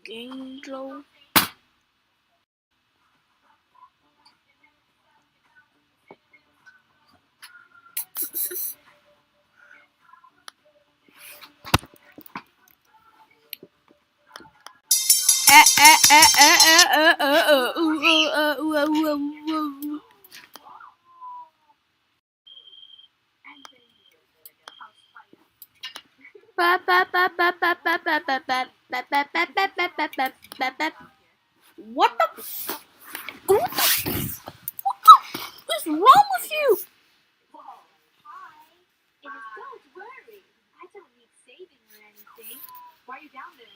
Angel. What the? What is wrong with you? Don't worry. I don't need saving or anything. Why are you down there?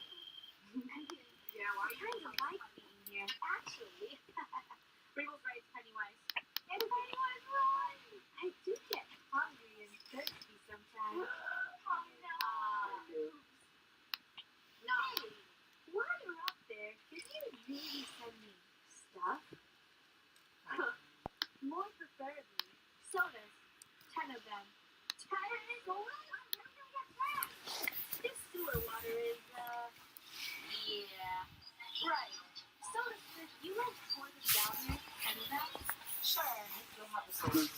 Yeah, why are you? I kind of like being here, actually. Pringle's right, Pennywise. And Pennywise, run! I do get hungry and thirsty sometimes. Oh no. No. Hey, while you're up there, could you really send me stuff? More preferably, sodas. 10 of them. 10 sodas? This sewer water is, yeah. Right. Soda Smith, you like pour them down there? 10 of them? Sure, you'll have a soda.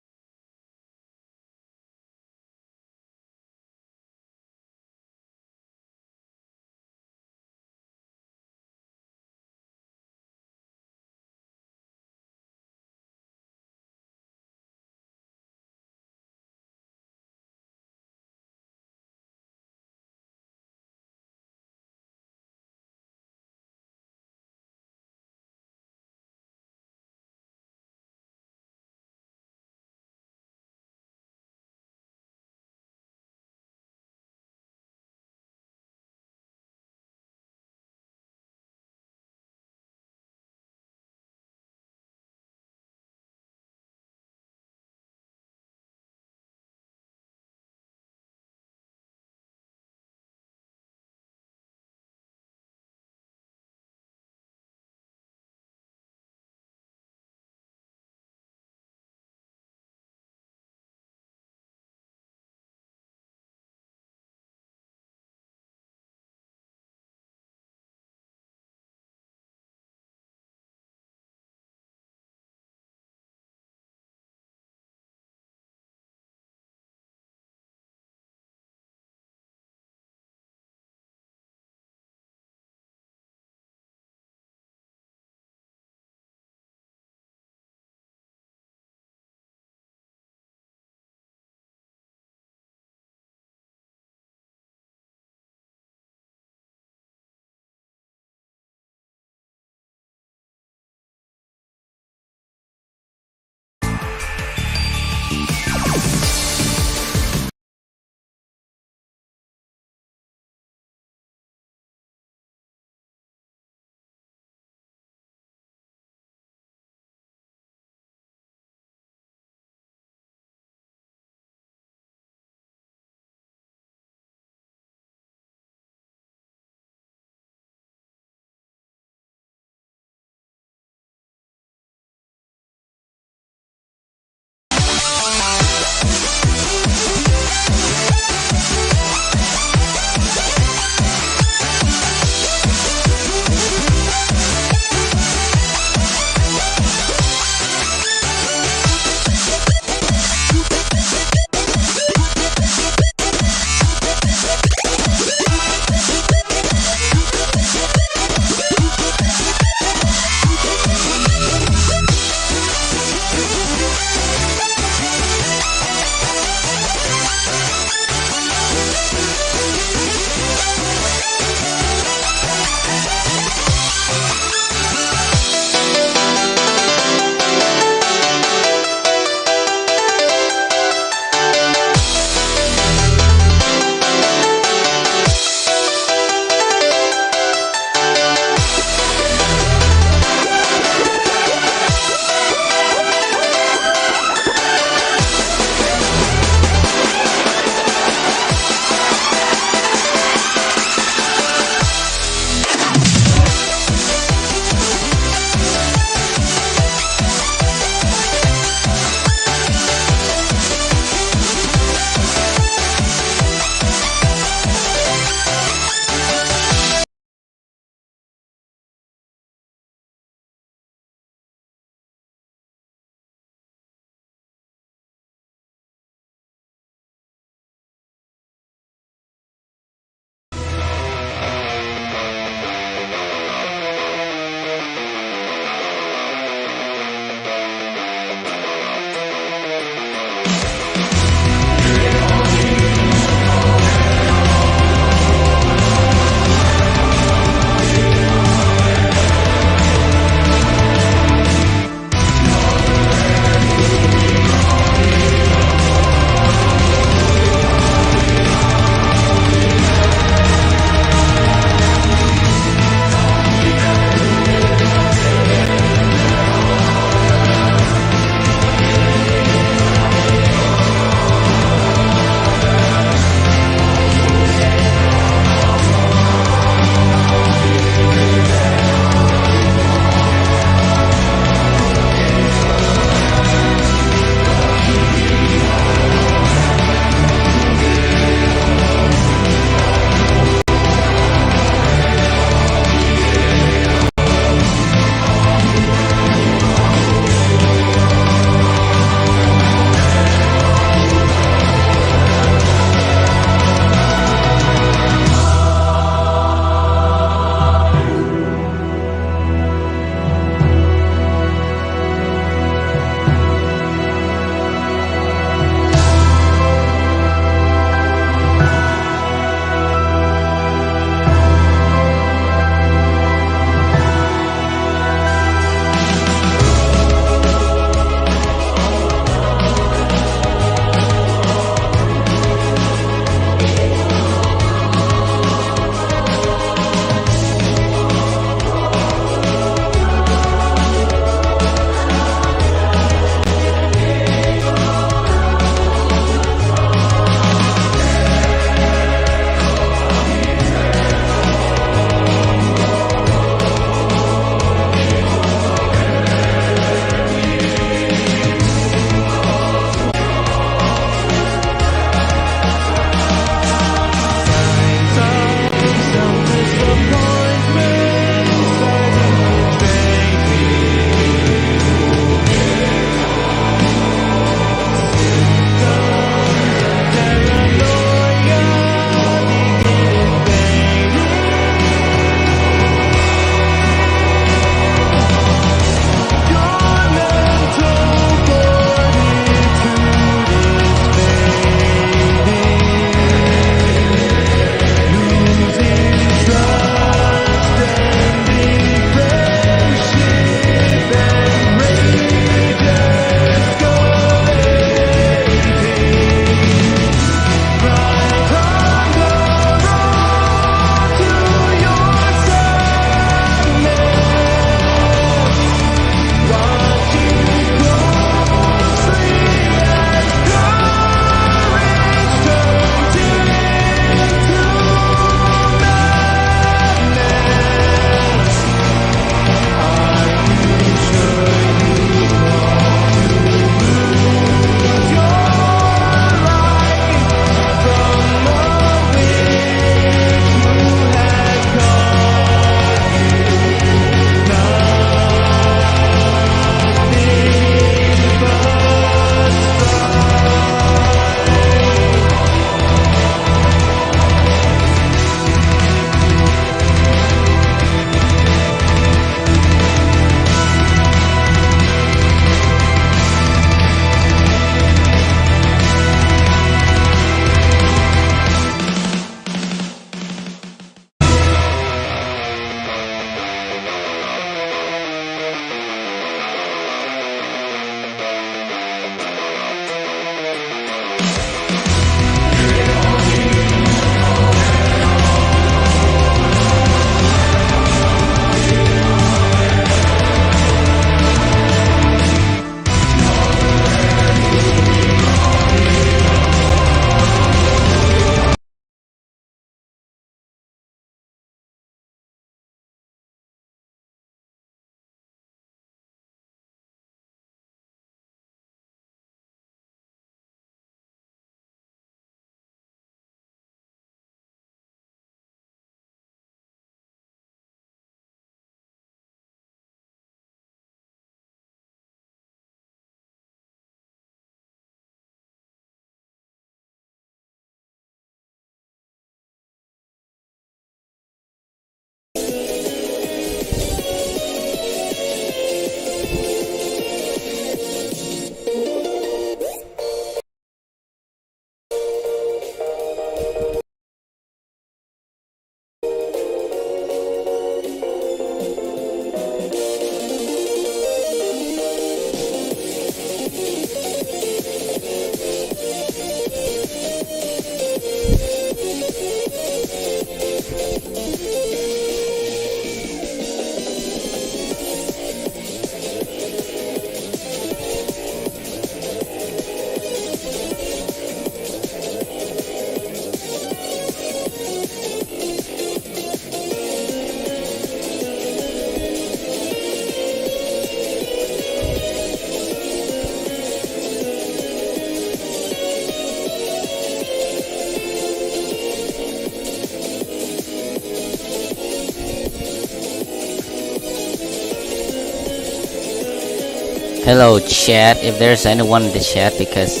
Hello chat, if there's anyone in the chat, because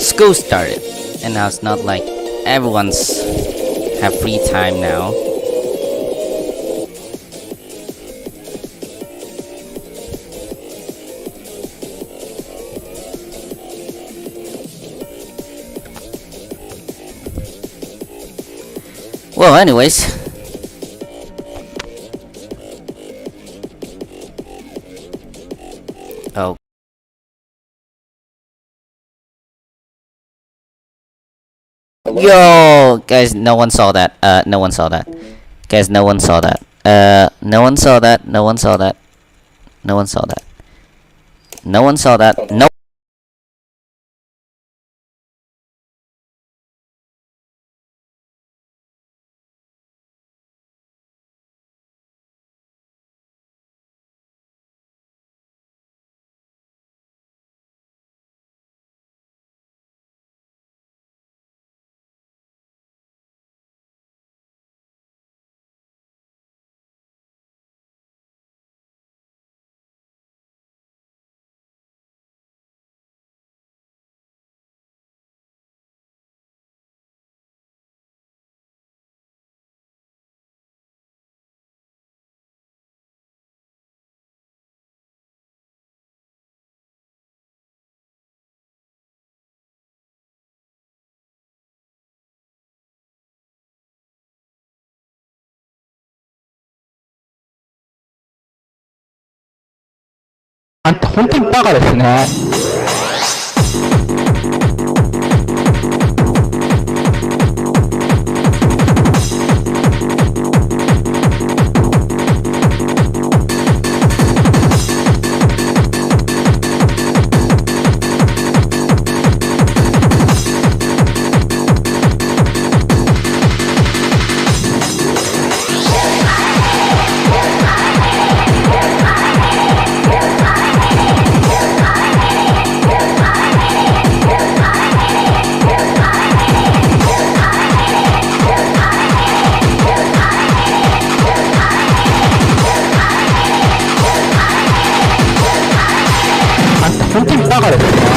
school started and now it's not like everyone's have free time now. Well, anyways, oh, yo, guys, no one saw that. No one saw that. Guys, no one saw that. No one saw that. No one saw that. No one saw that. No one saw that. No.あんた本当にバカですね。あんた本当にバカですね。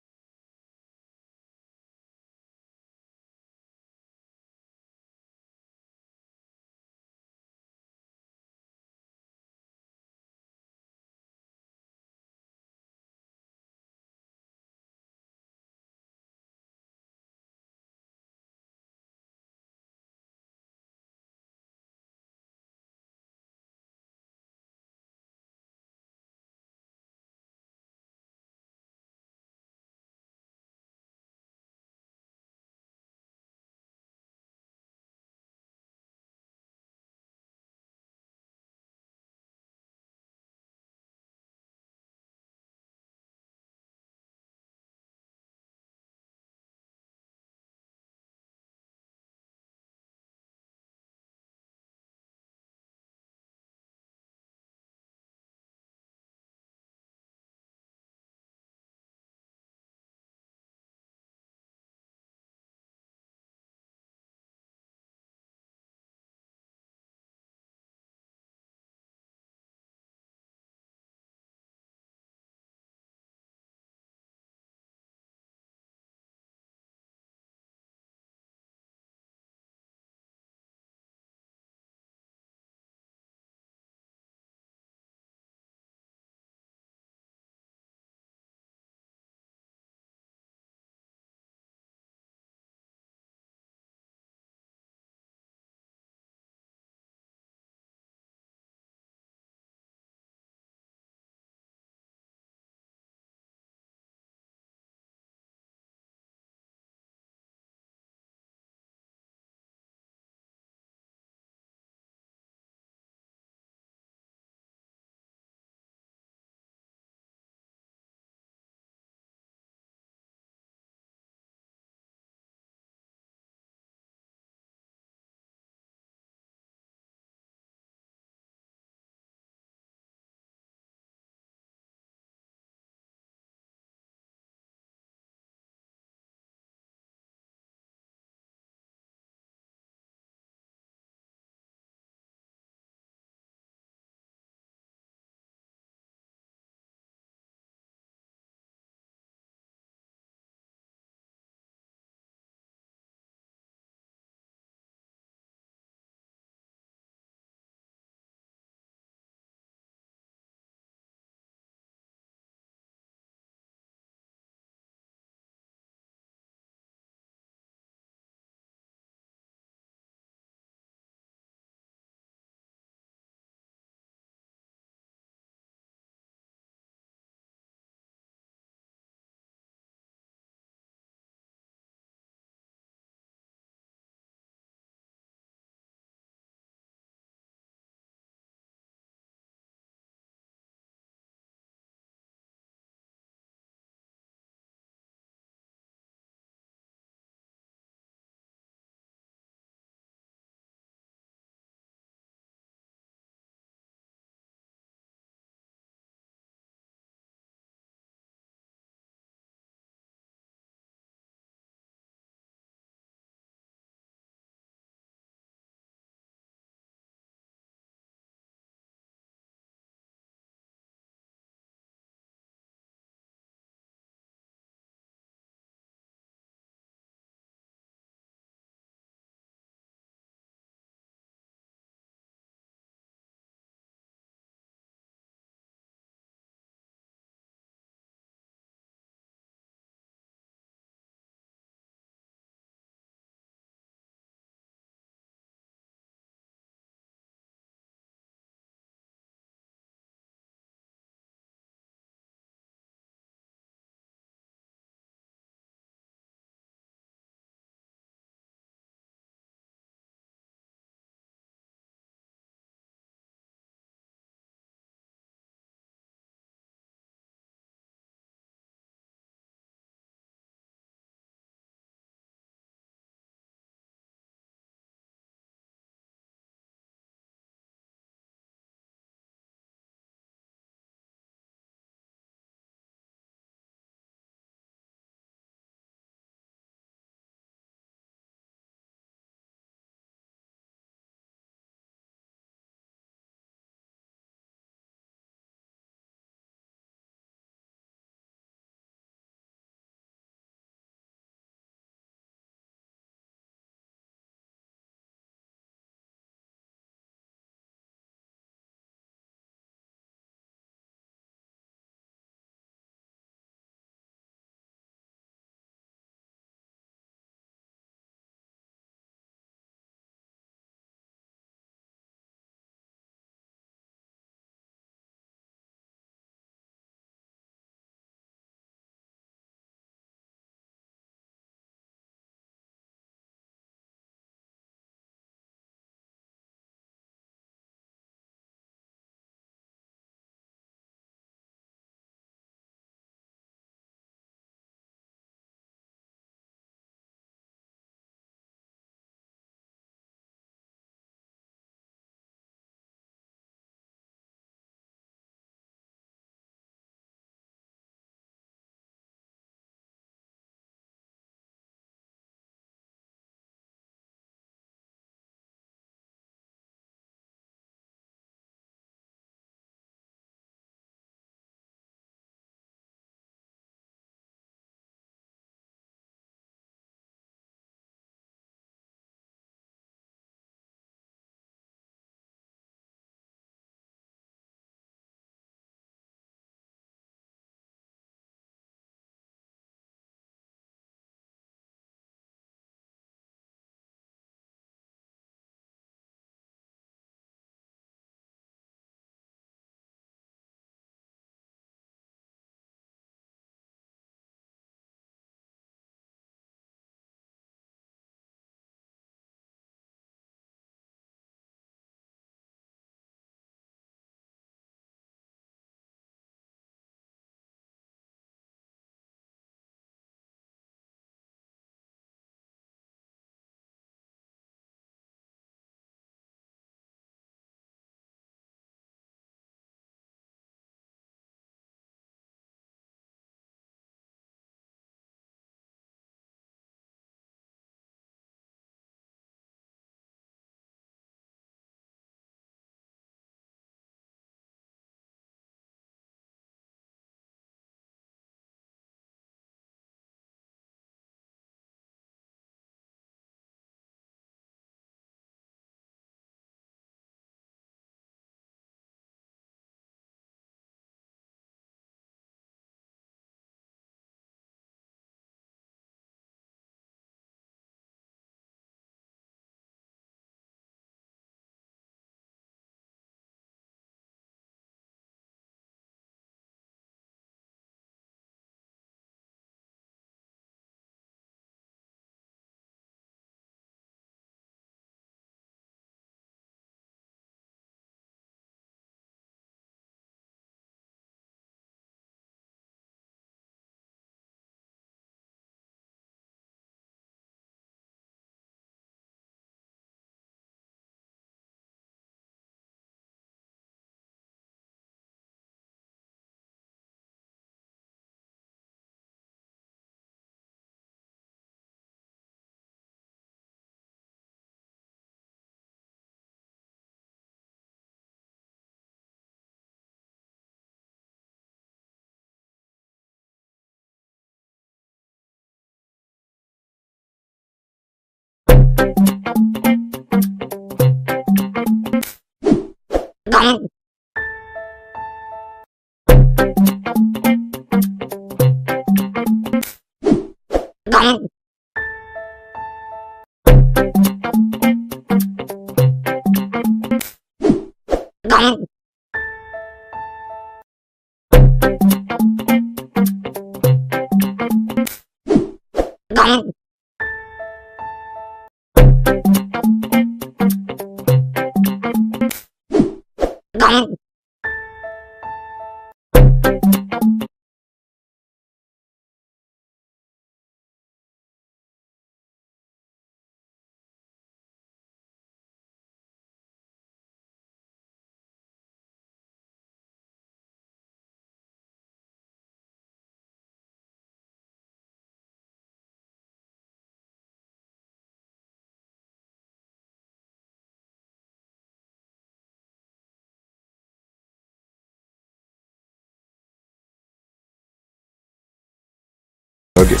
Nugget.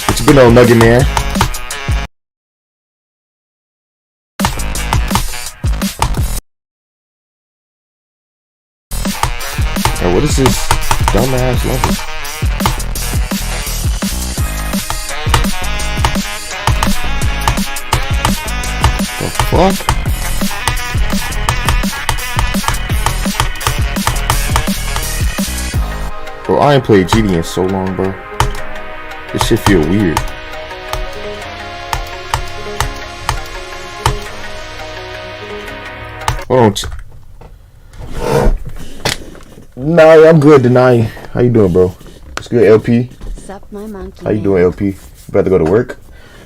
What you been on, Nugget, man? Hey, what is this dumbass level? The fuck? Bro, I ain't played GD in so long, bro. This shit feel weird. Hold on. Nah, I'm good, Denai. How you doing, bro? It's good, LP. Sup, my monkey. How you doing, LP? You about to go to work?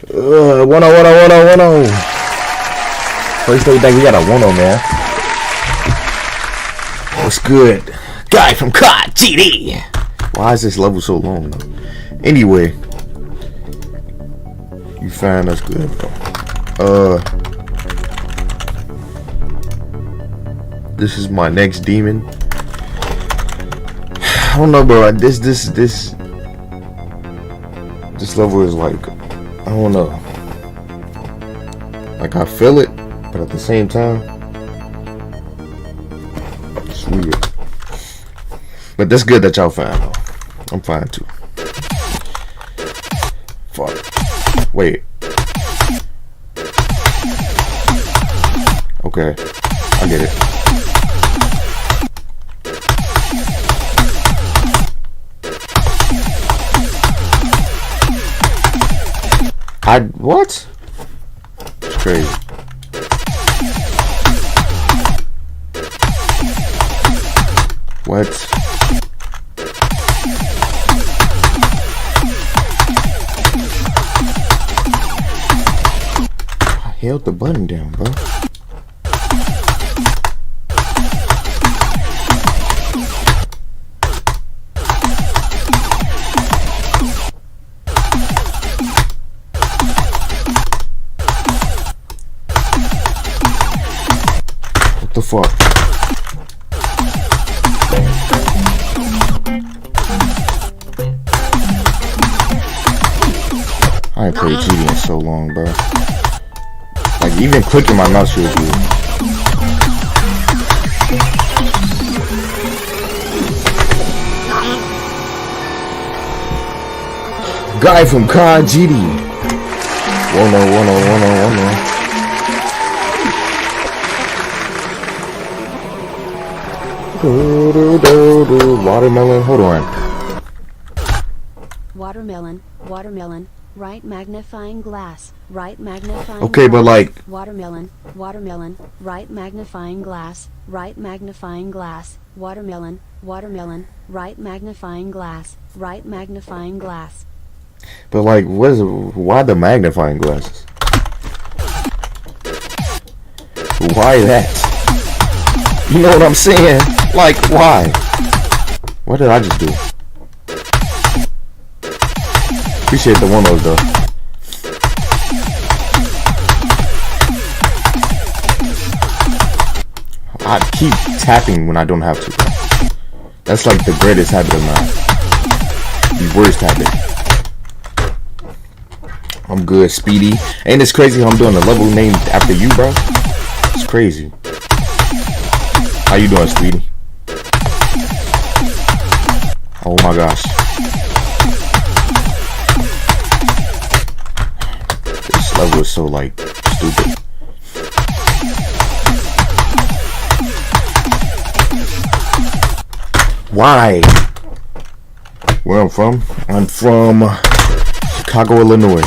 1-0. First thing we got a 1-0, man. What's good? Guy from COD GD. Why is this level so long, though? Anyway, you find us good, bro. This is my next demon. I don't know, bro. This level is like, I don't know. Like, I feel it, but at the same time, it's weird. But that's good that y'all fine, though. I'm fine too. Fuck. Wait. Okay. I get it. What? It's crazy. What? I held the button down, bro. What the fuck? I ain't played GD in so long, bro. Like, even clicking my mouse feels weird. Guy from COD GD. 1-0. Watermelon, hold on. Watermelon, right magnifying glass, right magnifying Okay, but like, watermelon, right magnifying glass, right magnifying glass, watermelon, right magnifying glass, right magnifying glass. but like, why the magnifying glasses? Why that? You know what I'm saying? Like, why? What did I just do? Appreciate the 1-0 though. I keep tapping when I don't have to. That's like the greatest habit of mine. The worst habit. I'm good, Speedy. Ain't this crazy how I'm doing a level named after you, bro? It's crazy. How you doing, Speedy? Oh my gosh. This level is so, like, stupid. Why? Where I'm from? I'm from Chicago, Illinois.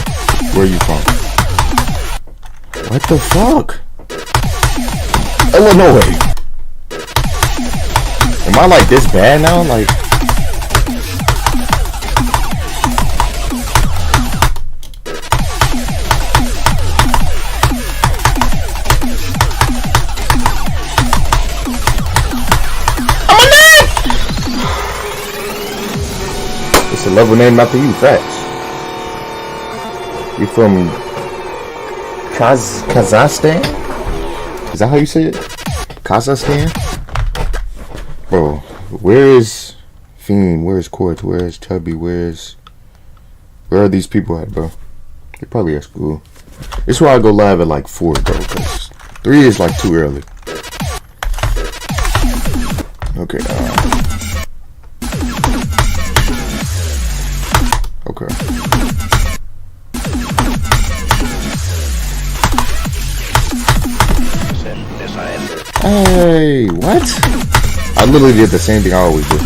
Where are you from? What the fuck? Illinois. Am I like this bad now? Like, it's a level named after you, facts. You from Kazakhstan? Is that how you say it? Kazakhstan? Bro, where is Fiend? Where's Quartz? Where's Tubby? Where's Where are these people at, bro? They're probably at school. This is why I go live at like 4, bro, because 3 is like too early. Okay, okay. Hey, what? I literally did the same thing I always do.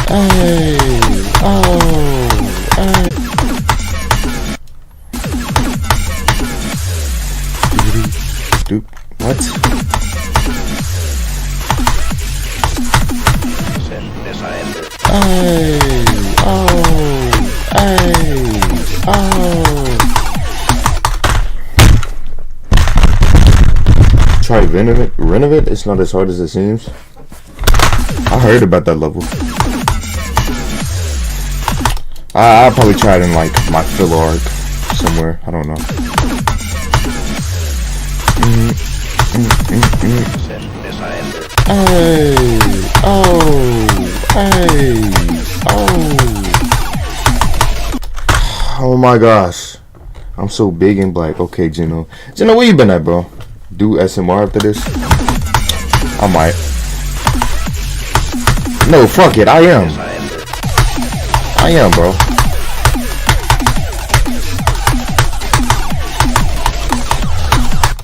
Hey, oh, hey. Dude, what? Hey, oh, hey, oh. Try Renovate. It's not as hard as it seems. I heard about that level. I'll probably try it in like my filler arc somewhere. I don't know. Hey, oh, hey, oh. Oh my gosh. I'm so big and black. Okay, Gino, where you been at, bro? Do SMR after this? I might. No, fuck it. I am, bro.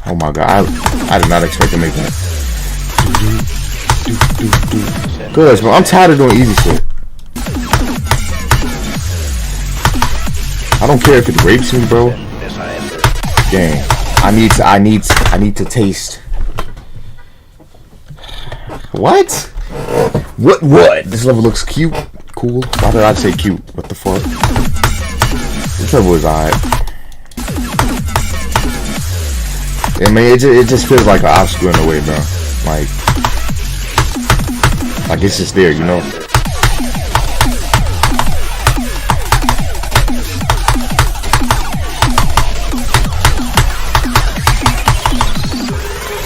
Oh my god, I did not expect to make that. Good, bro. I'm tired of doing easy shit. I don't care if it rapes me, bro. Dang. I need to taste. What? What? This level looks cute. Cool. Why did I say cute? What the fuck? This level is alright. I mean, it just feels like an obstacle in a way, bro. Like it's just there, you know?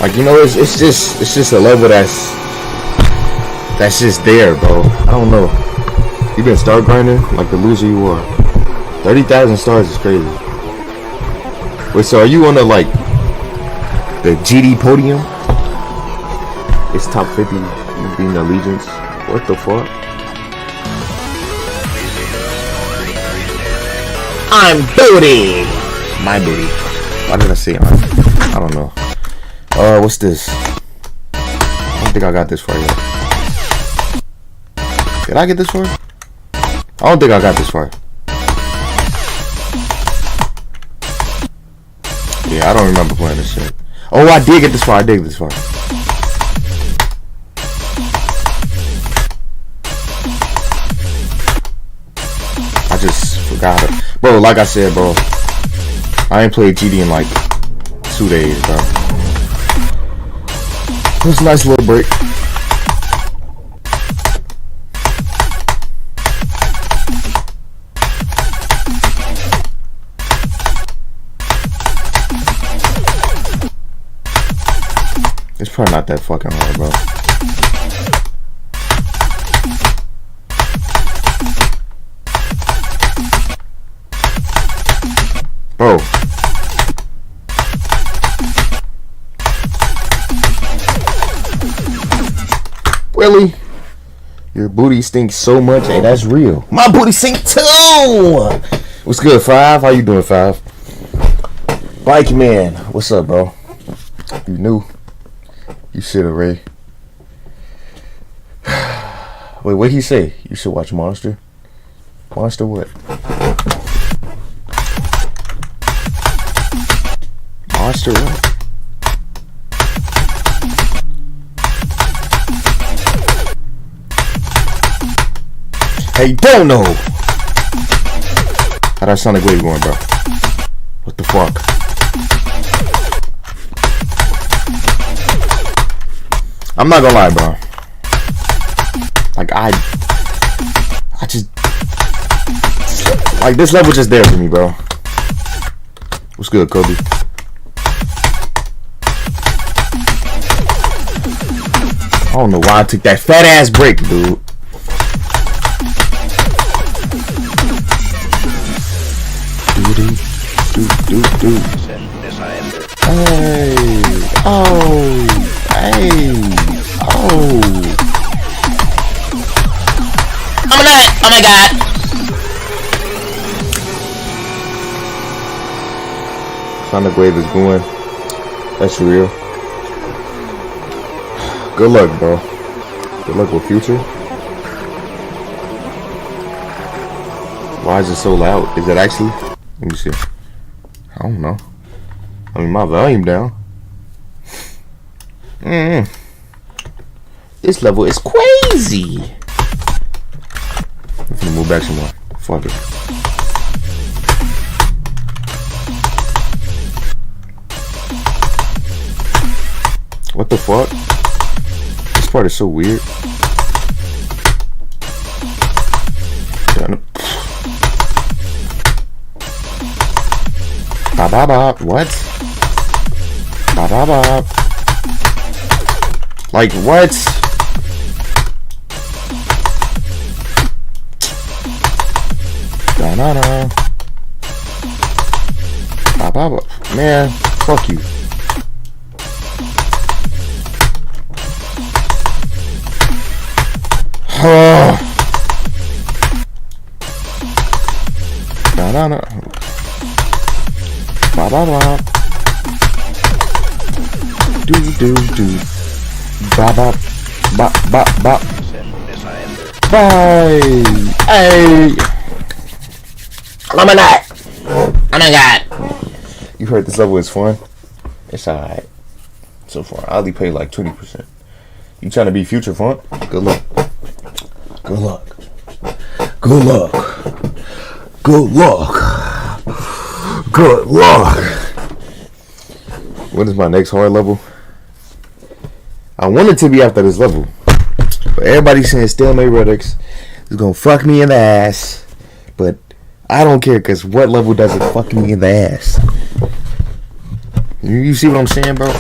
Like, you know, it's just a level that's just there, bro. I don't know. You been star grinding like the loser you are. 30,000 stars is crazy. Wait, so are you on the like the GD podium? It's top 50 being allegiance. What the fuck? I'm booty. My booty. Why did I say I don't know. What's this? I don't think I got this far yet. Did I get this far? I don't think I got this far. Yeah, I don't remember playing this shit. Oh, I did get this far. I just forgot it. Bro, like I said, bro, I ain't played GD in like 2 days, bro. It was a nice little break. It's probably not that fucking hard, bro. Bro. Really? Your booty stinks so much. Hey, that's real. My booty stink too. What's good, Five? How you doing, Five? Bike Man, what's up, bro? You new? You should have, Ray. Wait, what'd he say? You should watch Monster? Monster what? Monster what? Hey, don't know! How that sound like where you going, bro? What the fuck? I'm not gonna lie, bro. Like, I just... Like, this level just there for me, bro. What's good, Kobe? I don't know why I took that fat ass break, dude. do. Hey, oh, hey, oh. I'm a nut. Oh my god. Sonic Wave is going. That's real. Good luck, bro. Good luck with Future. Why is it so loud? Is it actually? Let me see. I don't know. I mean, my volume down. This level is crazy. I'm gonna move back some more. Fuck it. What the fuck? This part is so weird. Ba ba ba. What? Ba ba ba. Like what? Da na na. Ba ba ba. Man, fuck you. Oh. Da na na. Ba ba ba. Do. Ba ba ba ba ba. Bye. Hey. I'm a nut. Oh my god. You heard this level is fun. It's alright. So far, I only paid like 20%. You trying to be Future Fun? Good luck. Good luck. Good luck. Good luck. Good luck. When is my next hard level? I want it to be after this level. But everybody's saying Stalemate Redux is gonna fuck me in the ass. But I don't care, because what level doesn't fuck me in the ass? You see what I'm saying, bro?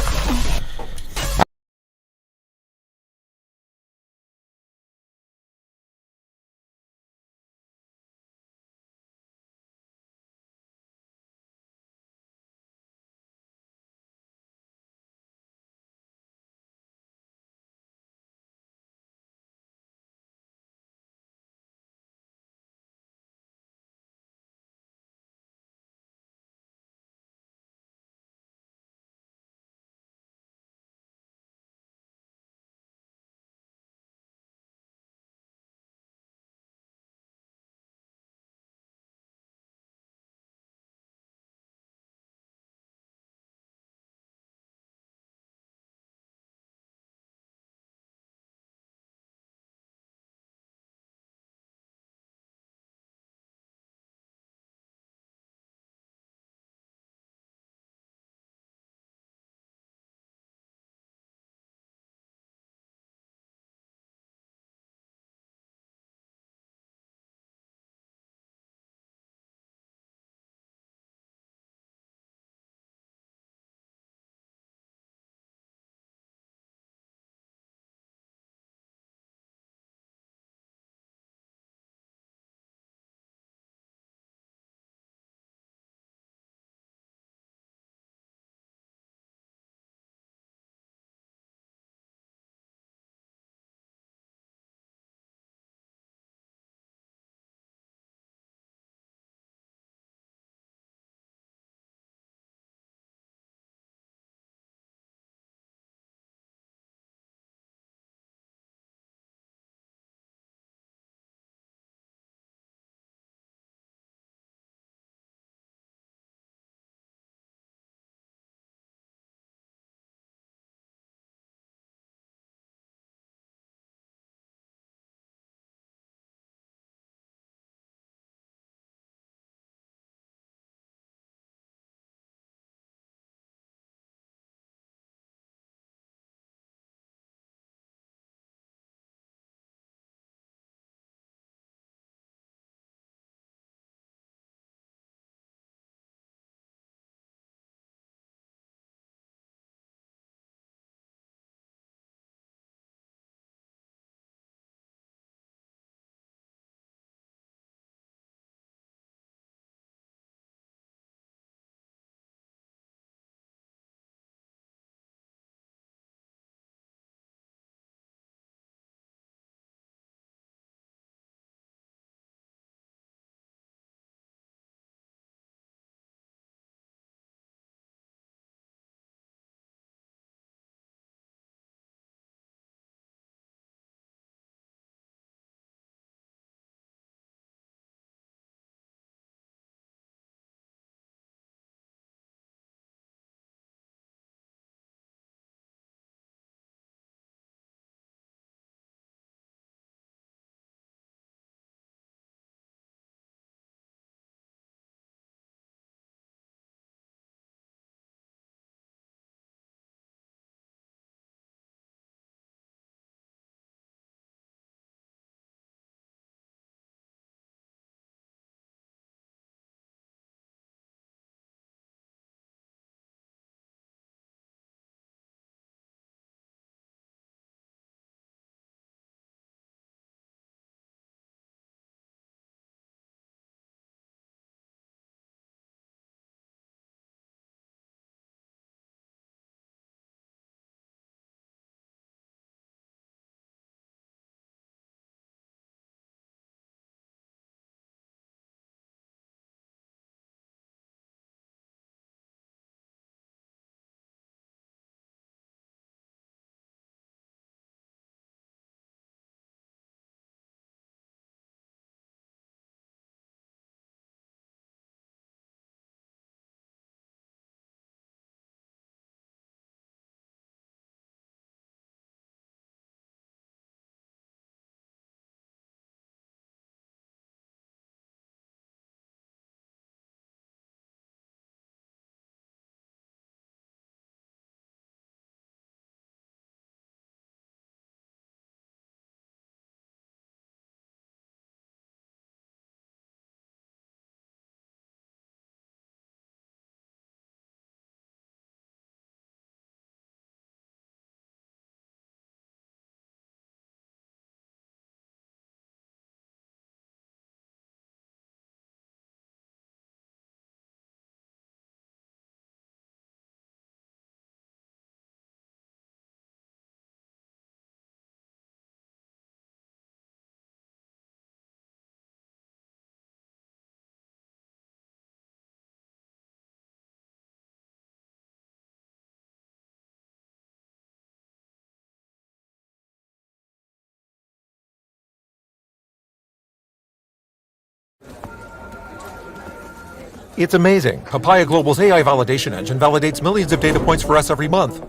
It's amazing. Papaya Global's AI validation engine validates millions of data points for us every month.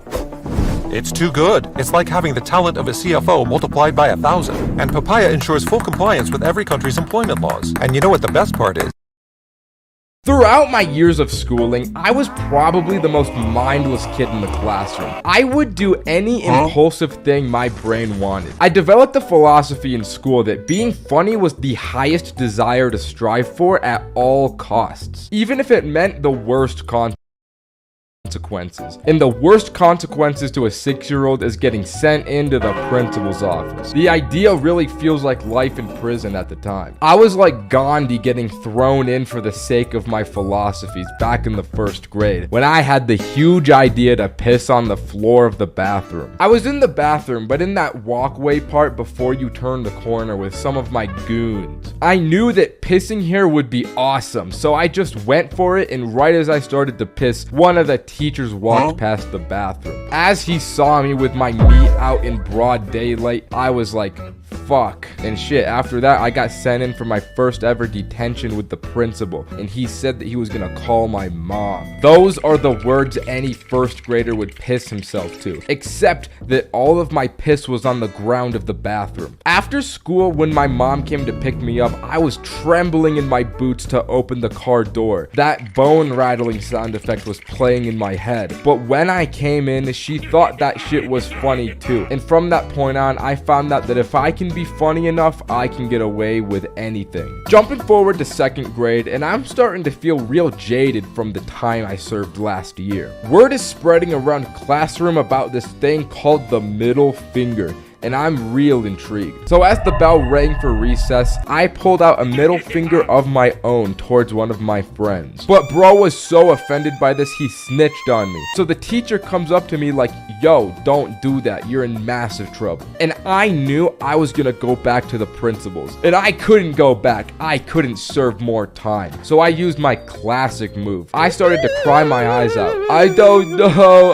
It's too good. It's like having the talent of a CFO multiplied by 1,000. And Papaya ensures full compliance with every country's employment laws. And you know what the best part is? Throughout my years of schooling, I was probably the most mindless kid in the classroom. I would do any impulsive thing my brain wanted. I developed a philosophy in school that being funny was the highest desire to strive for at all costs, even if it meant the worst consequences. And the worst consequences to a 6-year-old is getting sent into the principal's office. The idea really feels like life in prison at the time. I was like Gandhi getting thrown in for the sake of my philosophies back in the 1st grade, when I had the huge idea to piss on the floor of the bathroom. I was in the bathroom, but in that walkway part before you turn the corner with some of my goons. I knew that pissing here would be awesome, so I just went for it, and right as I started to piss, one of the teachers walked past the bathroom. As he saw me with my meat out in broad daylight, I was like, fuck. And shit, after that, I got sent in for my first ever detention with the principal, and he said that he was gonna call my mom. Those are the words any 1st grader would piss himself to, except that all of my piss was on the ground of the bathroom. After school, when my mom came to pick me up, I was trembling in my boots to open the car door. That bone rattling sound effect was playing in my head. But when I came in, she thought that shit was funny too. And from that point on, I found out that if I can be funny enough, I can get away with anything. Jumping forward to 2nd grade, and I'm starting to feel real jaded from the time I served last year. Word is spreading around classroom about this thing called the middle finger, and I'm real intrigued. So as the bell rang for recess, I pulled out a middle finger of my own towards one of my friends. But bro was so offended by this, he snitched on me. So the teacher comes up to me like, yo, don't do that, you're in massive trouble. And I knew I was gonna go back to the principal's, and I couldn't go back. I couldn't serve more time. So I used my classic move. I started to cry my eyes out. I don't know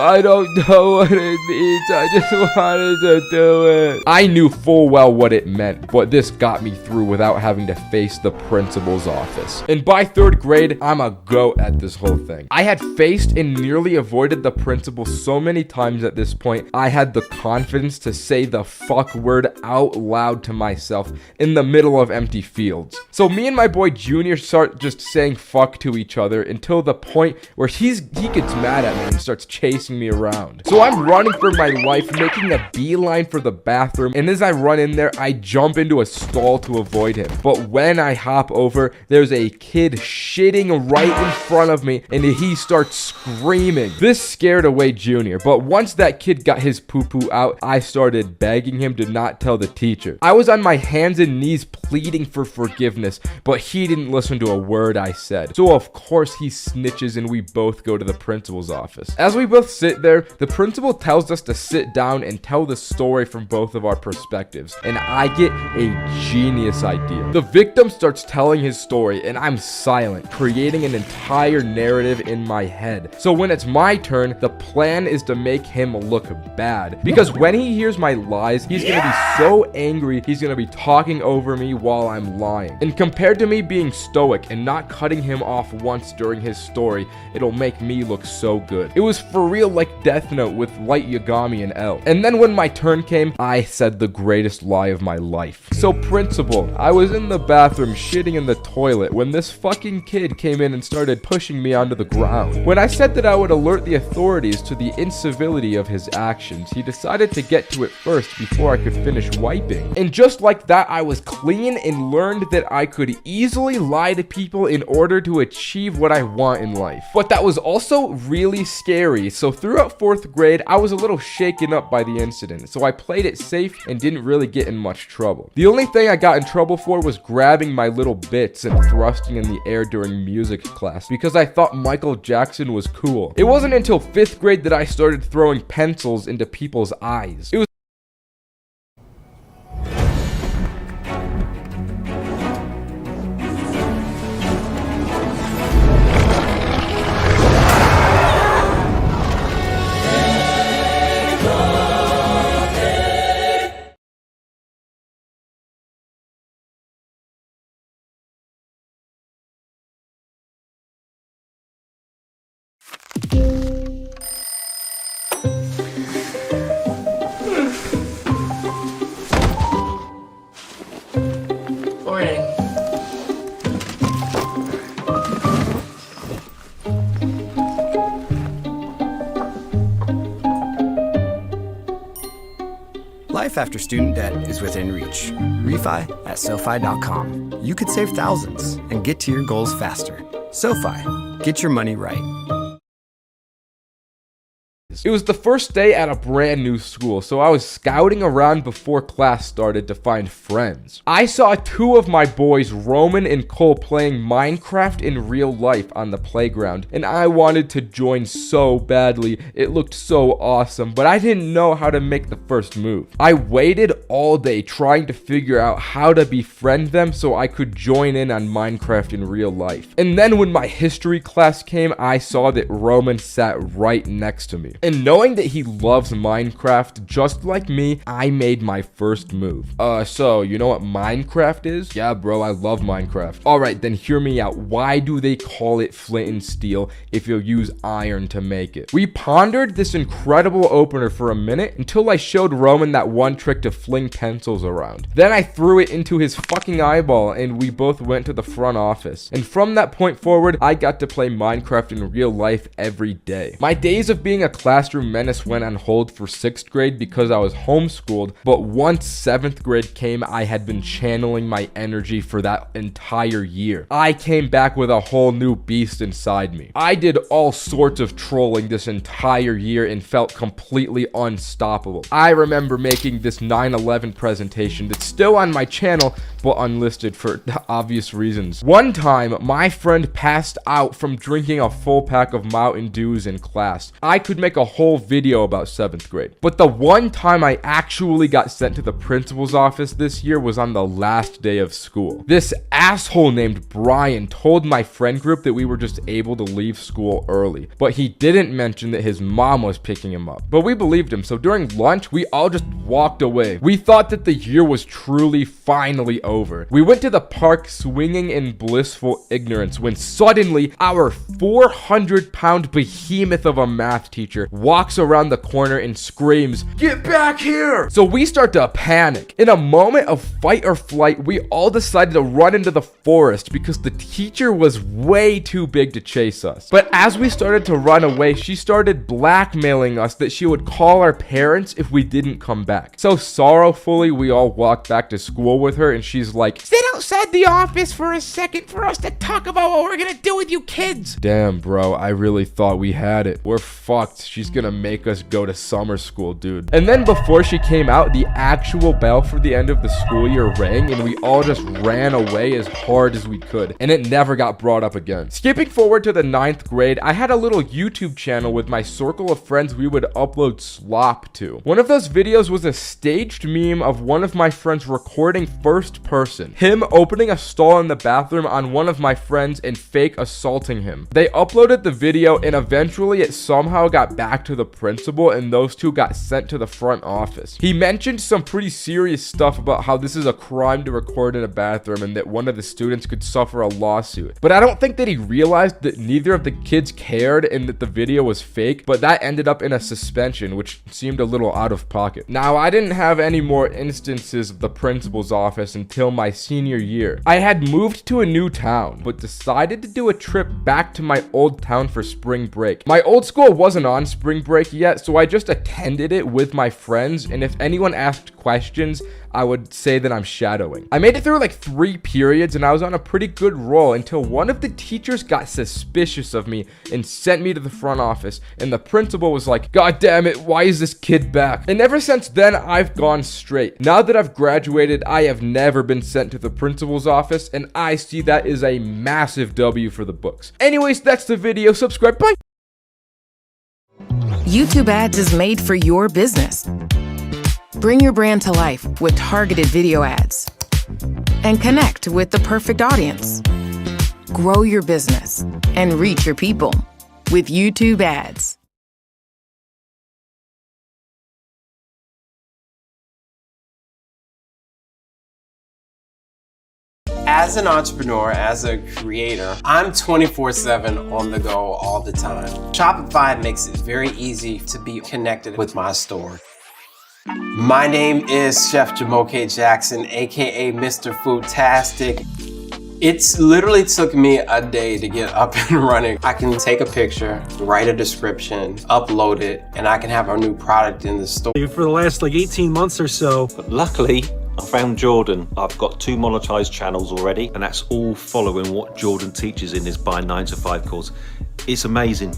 what it means, I just wanted to do it. I knew full well what it meant, but this got me through without having to face the principal's office. And by 3rd grade, I'm a goat at this whole thing. I had faced and nearly avoided the principal so many times at this point, I had the confidence to say the fuck word out loud to myself in the middle of empty fields. So me and my boy Junior start just saying fuck to each other until the point where he gets mad at me and starts chasing me around. So I'm running for my life, making a beeline for the bathroom, and as I run in there, I jump into a stall to avoid him. But when I hop over, there's a kid shitting right in front of me, and he starts screaming. This scared away Junior, but once that kid got his poo-poo out, I started begging him to not tell the teacher. I was on my hands and knees pleading for forgiveness, but he didn't listen to a word I said. So of course he snitches, and we both go to the principal's office. As we both sit there, the principal tells us to sit down and tell the story from both of our perspectives, and I get a genius idea. The victim starts telling his story, and I'm silent, creating an entire narrative in my head. So when it's my turn, the plan is to make him look bad, because when he hears my lies, he's gonna be so angry, he's gonna be talking over me while I'm lying. And compared to me being stoic and not cutting him off once during his story, it'll make me look so good. It was for real like Death Note with Light Yagami and L. And then when my turn came, I said the greatest lie of my life. So principal, I was in the bathroom shitting in the toilet when this fucking kid came in and started pushing me onto the ground. When I said that I would alert the authorities to the incivility of his actions, he decided to get to it first before I could finish wiping. And just like that, I was clean and learned that I could easily lie to people in order to achieve what I want in life. But that was also really scary, so throughout 4th grade, I was a little shaken up by the incident, so I played it safe and didn't really get in much trouble. The only thing I got in trouble for was grabbing my little bits and thrusting in the air during music class because I thought Michael Jackson was cool. It wasn't until 5th grade that I started throwing pencils into people's eyes. It was Morning. Life after student debt is within reach. Refi at SoFi.com. You could save thousands and get to your goals faster. SoFi, get your money right. It was the first day at a brand new school, so I was scouting around before class started to find friends. I saw two of my boys, Roman and Cole, playing Minecraft in real life on the playground, and I wanted to join so badly. It looked so awesome, but I didn't know how to make the first move. I waited all day trying to figure out how to befriend them so I could join in on Minecraft in real life. And then when my history class came, I saw that Roman sat right next to me. And knowing that he loves Minecraft just like me, I made my first move. So you know what Minecraft is? Yeah, bro, I love Minecraft. Alright, then hear me out. Why do they call it flint and steel if you'll use iron to make it? We pondered this incredible opener for a minute until I showed Roman that one trick to fling pencils around. Then I threw it into his fucking eyeball and we both went to the front office. And from that point forward, I got to play Minecraft in real life every day. My days of being a classroom menace went on hold for 6th grade because I was homeschooled, but once 7th grade came, I had been channeling my energy for that entire year. I came back with a whole new beast inside me. I did all sorts of trolling this entire year and felt completely unstoppable. I remember making this 9/11 presentation that's still on my channel, but unlisted for obvious reasons. One time, my friend passed out from drinking a full pack of Mountain Dews in class. I could make a whole video about 7th grade. But the one time I actually got sent to the principal's office this year was on the last day of school. This asshole named Brian told my friend group that we were just able to leave school early, but he didn't mention that his mom was picking him up. But we believed him, so during lunch, we all just walked away. We thought that the year was truly finally over. We went to the park swinging in blissful ignorance when suddenly our 400-pound behemoth of a math teacher walks around the corner and screams, "Get back here!" So we start to panic. In a moment of fight or flight, we all decided to run into the forest because the teacher was way too big to chase us. But as we started to run away, she started blackmailing us that she would call our parents if we didn't come back. So sorrowfully, we all walked back to school with her and she's like, "Sit outside the office for a second for us to talk about what we're gonna do with you kids." Damn, bro, I really thought we had it. We're fucked. She's gonna make us go to summer school, dude. And then before she came out, the actual bell for the end of the school year rang and we all just ran away as hard as we could, and it never got brought up again. Skipping forward to the 9th grade, I had a little YouTube channel with my circle of friends we would upload slop to. One of those videos was a staged meme of one of my friends recording first person, him opening a stall in the bathroom on one of my friends and fake assaulting him. They uploaded the video and eventually it somehow got back to the principal and those two got sent to the front office. He mentioned some pretty serious stuff about how this is a crime to record in a bathroom and that one of the students could suffer a lawsuit. But I don't think that he realized that neither of the kids cared and that the video was fake, but that ended up in a suspension, which seemed a little out of pocket. Now, I didn't have any more instances of the principal's office until my senior year. I had moved to a new town, but decided to do a trip back to my old town for spring break. My old school wasn't on spring break yet, so I just attended it with my friends, and if anyone asked questions, I would say that I'm shadowing. I made it through like 3 periods and I was on a pretty good roll until one of the teachers got suspicious of me and sent me to the front office, and the principal was like, "God damn it, why is this kid back?" And ever since then, I've gone straight. Now that I've graduated, I have never been sent to the principal's office, and I see that as a massive W for the books. Anyways, that's the video. Subscribe. Bye. YouTube Ads is made for your business. Bring your brand to life with targeted video ads and connect with the perfect audience. Grow your business and reach your people with YouTube Ads. as an entrepreneur, as a creator, I'm 24/7 on the go all the time. Shopify makes it very easy to be connected with my store. My name is Chef Jamoke Jackson, aka Mr. Foodtastic. It's literally took me a day to get up and running. I can take a picture, write a description, upload it, and I can have a new product in the store. For the last like 18 months or so. But luckily, I found Jordan. I've got 2 monetized channels already, and that's all following what Jordan teaches in his Buy 9 to 5 course. It's amazing.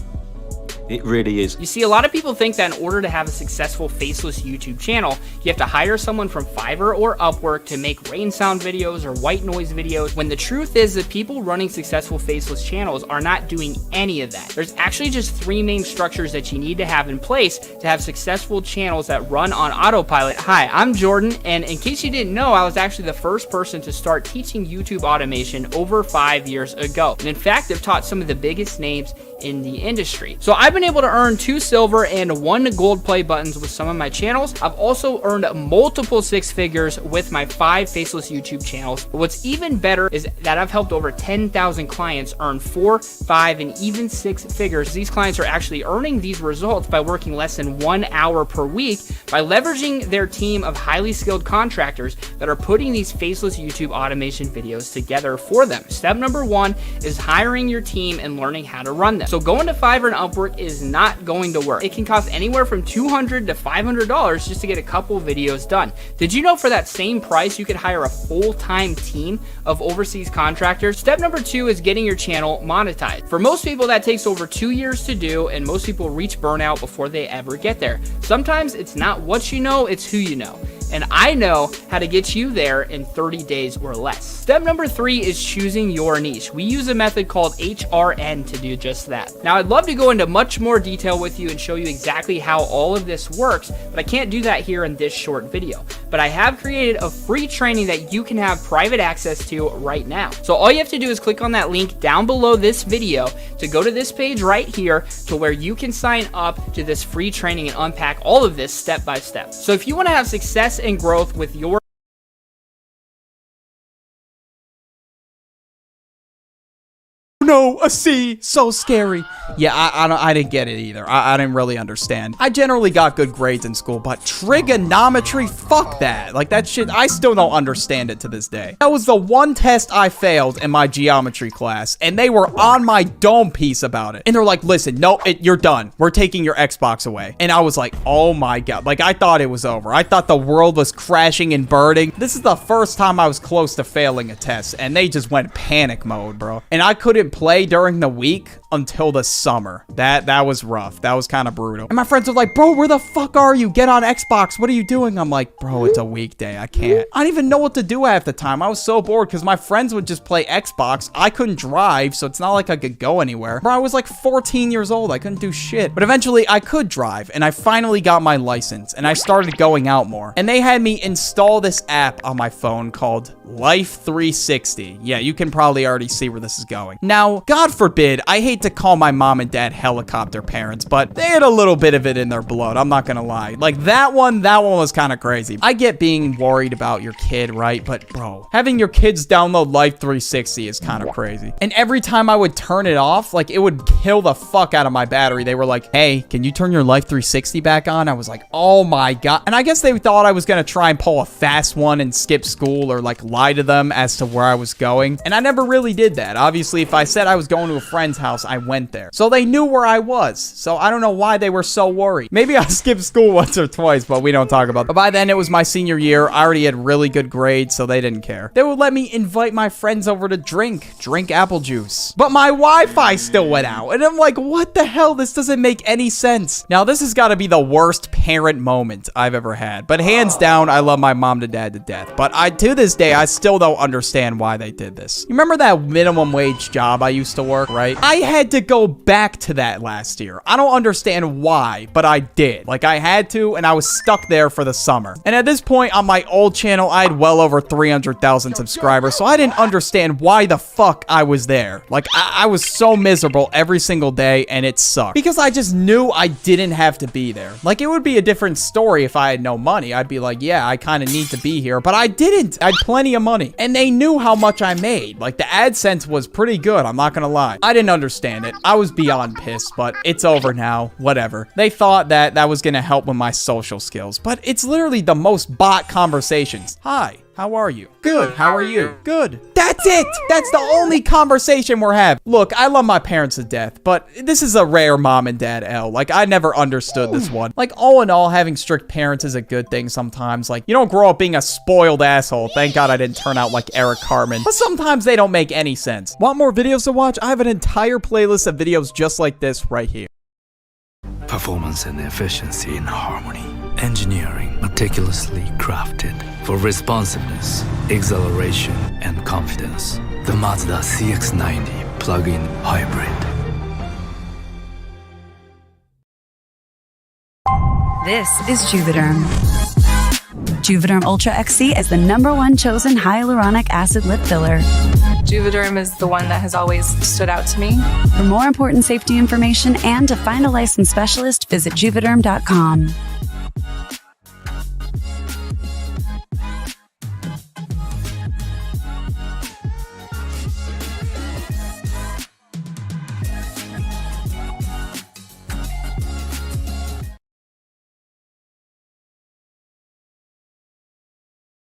It really is. You see, a lot of people think that in order to have a successful faceless YouTube channel, you have to hire someone from Fiverr or Upwork to make rain sound videos or white noise videos, when the truth is that people running successful faceless channels are not doing any of that. There's actually just 3 main structures that you need to have in place to have successful channels that run on autopilot. Hi, I'm Jordan, and in case you didn't know, I was actually the first person to start teaching YouTube automation over 5 years ago. And in fact, I've taught some of the biggest names in the industry. So I've been able to earn 2 silver and 1 gold play buttons with some of my channels. I've also earned multiple 6 figures with my 5 faceless YouTube channels. But what's even better is that I've helped over 10,000 clients earn 4, 5, and even 6 figures. These clients are actually earning these results by working less than 1 hour per week by leveraging their team of highly skilled contractors that are putting these faceless YouTube automation videos together for them. Step number 1 is hiring your team and learning how to run them. So going to Fiverr and Upwork is not going to work. It can cost anywhere from $200 to $500 just to get a couple videos done. Did you know for that same price you could hire a full-time team of overseas contractors? Step number 2 is getting your channel monetized. For most people that takes over 2 years to do, and most people reach burnout before they ever get there. Sometimes it's not what you know, it's who you know. And I know how to get you there in 30 days or less. Step number 3 is choosing your niche. We use a method called HRN to do just that. Now, I'd love to go into much more detail with you and show you exactly how all of this works, but I can't do that here in this short video. But I have created a free training that you can have private access to right now. So all you have to do is click on that link down below this video to go to this page right here to where you can sign up to this free training and unpack all of this step by step. So if you want to have success and growth with your No, a C, so scary. Yeah, I didn't get it either. I didn't really understand. I generally got good grades in school, but trigonometry, fuck that. Like, that shit, I still don't understand it to this day. That was the one test I failed in my geometry class, and they were on my dome piece about it. And they're like, listen, no, you're done. We're taking your Xbox away. And I was like, oh my God. Like, I thought it was over. I thought the world was crashing and burning. This is the first time I was close to failing a test, and they just went panic mode, bro. And I couldn't play during the week until the summer. That was rough. That was kind of brutal. And my friends were like, bro, where the fuck are you? Get on Xbox. What are you doing? I'm like, bro, it's a weekday. I can't. I didn't even know what to do half the time. I was so bored because my friends would just play Xbox. I couldn't drive, so it's not like I could go anywhere. Bro, I was like 14 years old. I couldn't do shit. But eventually I could drive, and I finally got my license, and I started going out more. And they had me install this app on my phone called Life 360. Yeah, you can probably already see where this is going. Now, God forbid, I hate to call my mom and dad helicopter parents, but they had a little bit of it in their blood. I'm not gonna lie. Like, that one was kind of crazy. I get being worried about your kid, right? But bro, having your kids download Life 360 is kind of crazy. And every time I would turn it off, like, it would kill the fuck out of my battery. They were like, hey, can you turn your Life 360 back on? I was like, oh my God. And I guess they thought I was gonna try and pull a fast one and skip school, or like lie to them as to where I was going. And I never really did that. Obviously, if I said I was going to a friend's house, I went there. So they knew where I was. So I don't know why they were so worried. Maybe I skipped school once or twice, but we don't talk about that. But by then, it was my senior year. I already had really good grades, so they didn't care. They would let me invite my friends over to drink apple juice. But my Wi-Fi still went out. And I'm like, what the hell? This doesn't make any sense. Now, this has got to be the worst parent moment I've ever had. But hands down, I love my mom and dad to death. But to this day, I still don't understand why they did this. You remember that minimum wage job I used to work, right? I had to go back to that last year. I don't understand why, but I did. Like, I had to, and I was stuck there for the summer. And at this point on my old channel, I had well over 300,000 subscribers, so I didn't understand why the fuck I was there. Like, I was so miserable every single day, and it sucked. Because I just knew I didn't have to be there. Like, it would be a different story if I had no money. I'd be like, yeah, I kind of need to be here, but I didn't. I had plenty of money, and they knew how much I made. Like, the AdSense was pretty good, I'm not gonna lie. I didn't understand it. I was beyond pissed, but it's over now. Whatever. They thought that was gonna help with my social skills, but it's literally the most bot conversations. Hi. How are you? Good. How are you? Good. That's it. That's the only conversation we're having. Look, I love my parents to death, but this is a rare mom and dad L. Like, I never understood this one. Like, all in all, having strict parents is a good thing sometimes. Like, you don't grow up being a spoiled asshole. Thank God I didn't turn out like Eric Carmen. But sometimes they don't make any sense. Want more videos to watch? I have an entire playlist of videos just like this right here. Performance and efficiency in harmony. Engineering meticulously crafted for responsiveness, acceleration, and confidence. The Mazda CX-90 plug-in hybrid. This is Juvederm. Juvederm Ultra XC is the #1 chosen hyaluronic acid lip filler. Juvederm is the one that has always stood out to me. For more important safety information and to find a licensed specialist, visit Juvederm.com.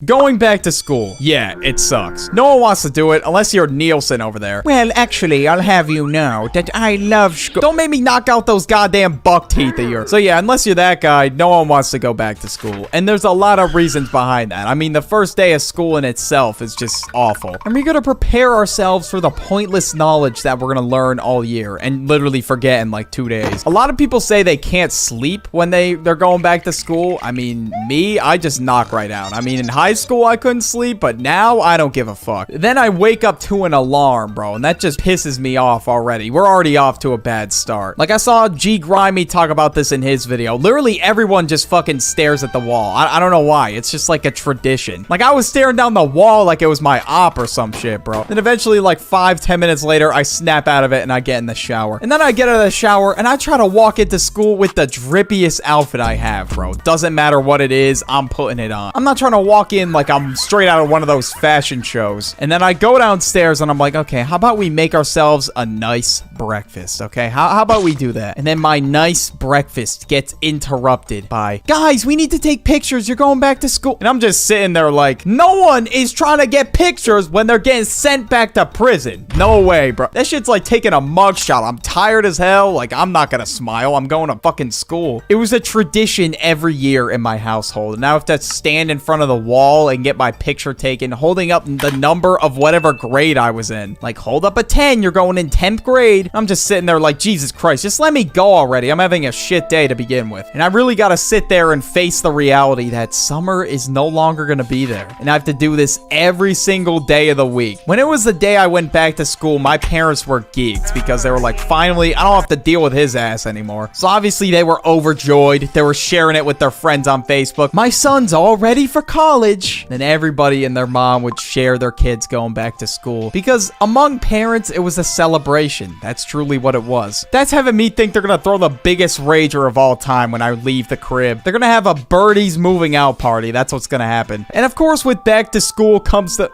Going back to school. Yeah, it sucks. No one wants to do it unless you're Nielsen over there. Well, actually, I'll have you know that I love school. Don't make me knock out those goddamn buck teeth of yours. So yeah, unless you're that guy, no one wants to go back to school. And there's a lot of reasons behind that. I mean, the first day of school in itself is just awful. And we're gonna prepare ourselves for the pointless knowledge that we're gonna learn all year and literally forget in like 2 days. A lot of people say they can't sleep when they're going back to school. I mean, me, I just knock right out. I mean, in high school, I couldn't sleep, but now I don't give a fuck. Then I wake up to an alarm, bro, and that just pisses me off already. We're already off to a bad start. Like, I saw G Grimy talk about this in his video. Literally, everyone just fucking stares at the wall. I don't know why. It's just like a tradition. Like, I was staring down the wall like it was my op or some shit, bro. Then eventually, like 5-10 minutes later, I snap out of it and I get in the shower. And then I get out of the shower and I try to walk into school with the drippiest outfit I have, bro. Doesn't matter what it is, I'm putting it on. I'm not trying to walk in like I'm straight out of one of those fashion shows. And then I go downstairs and I'm like, okay, how about we make ourselves a nice breakfast, okay? How about we do that? And then my nice breakfast gets interrupted by, guys, we need to take pictures. You're going back to school. And I'm just sitting there like, no one is trying to get pictures when they're getting sent back to prison. No way, bro. That shit's like taking a mugshot. I'm tired as hell. Like, I'm not gonna smile. I'm going to fucking school. It was a tradition every year in my household. And now I have to stand in front of the wall and get my picture taken, holding up the number of whatever grade I was in. Like, hold up a 10, you're going in 10th grade. I'm just sitting there like, Jesus Christ, just let me go already. I'm having a shit day to begin with. And I really gotta sit there and face the reality that summer is no longer gonna be there. And I have to do this every single day of the week. When it was the day I went back to school, my parents were geeked because they were like, finally, I don't have to deal with his ass anymore. So obviously they were overjoyed. They were sharing it with their friends on Facebook. My son's all ready for college. Then everybody and their mom would share their kids going back to school because among parents, it was a celebration. That's truly what it was. That's having me think they're gonna throw the biggest rager of all time when I leave the crib. They're gonna have a birdies moving out party. That's what's gonna happen. And of course, with back to school comes the...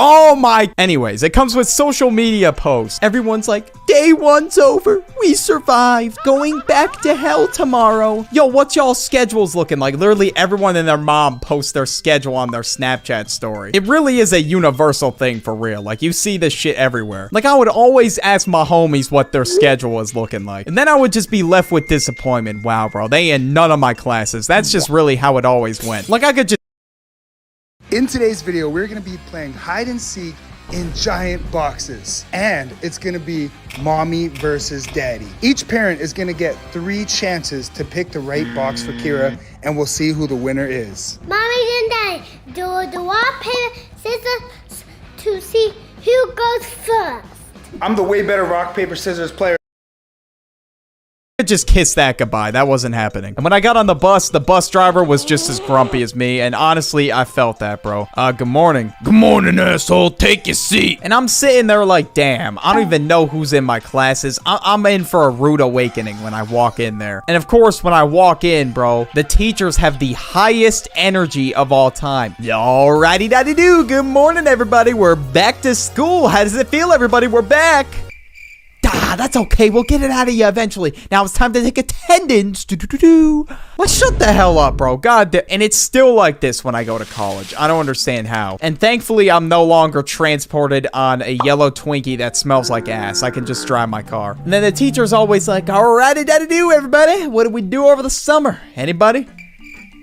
Oh my... Anyways, it comes with social media posts. Everyone's like, day one's over. We survived. Going back to hell tomorrow. Yo, what's y'all's schedules looking like? Literally everyone and their mom posts their schedule on their Snapchat story. It really is a universal thing for real. Like, you see this shit everywhere. Like, I would always ask my homies what their schedule was looking like. And then I would just be left with disappointment. Wow, bro. They in none of my classes. That's just really how it always went. Like, I could just... In today's video, we're gonna be playing hide and seek in giant boxes. And it's gonna be mommy versus daddy. Each parent is gonna get 3 chances to pick the right box for Kira, and we'll see who the winner is. Mommy and daddy, do the rock, paper, scissors to see who goes first. I'm the way better rock, paper, scissors player. Just kiss that goodbye. That wasn't happening. And when I got on the bus driver was just as grumpy as me, and honestly, I felt that, bro. Good morning. Good morning, asshole. Take your seat. And I'm sitting there like, damn, I don't even know who's in my classes. I'm in for a rude awakening when I walk in there. And of course, when I walk in, bro, the teachers have the highest energy of all time. Alrighty-daddy-doo. Good morning, everybody. We're back to school. How does it feel, everybody? We're back. That's okay. We'll get it out of you eventually. Now it's time to take attendance. Let's shut the hell up, bro. God, and it's still like this when I go to college. I don't understand how. And thankfully, I'm no longer transported on a yellow Twinkie that smells like ass. I can just drive my car. And then the teacher's always like, alrighty, daddy-do, everybody. What did we do over the summer? Anybody?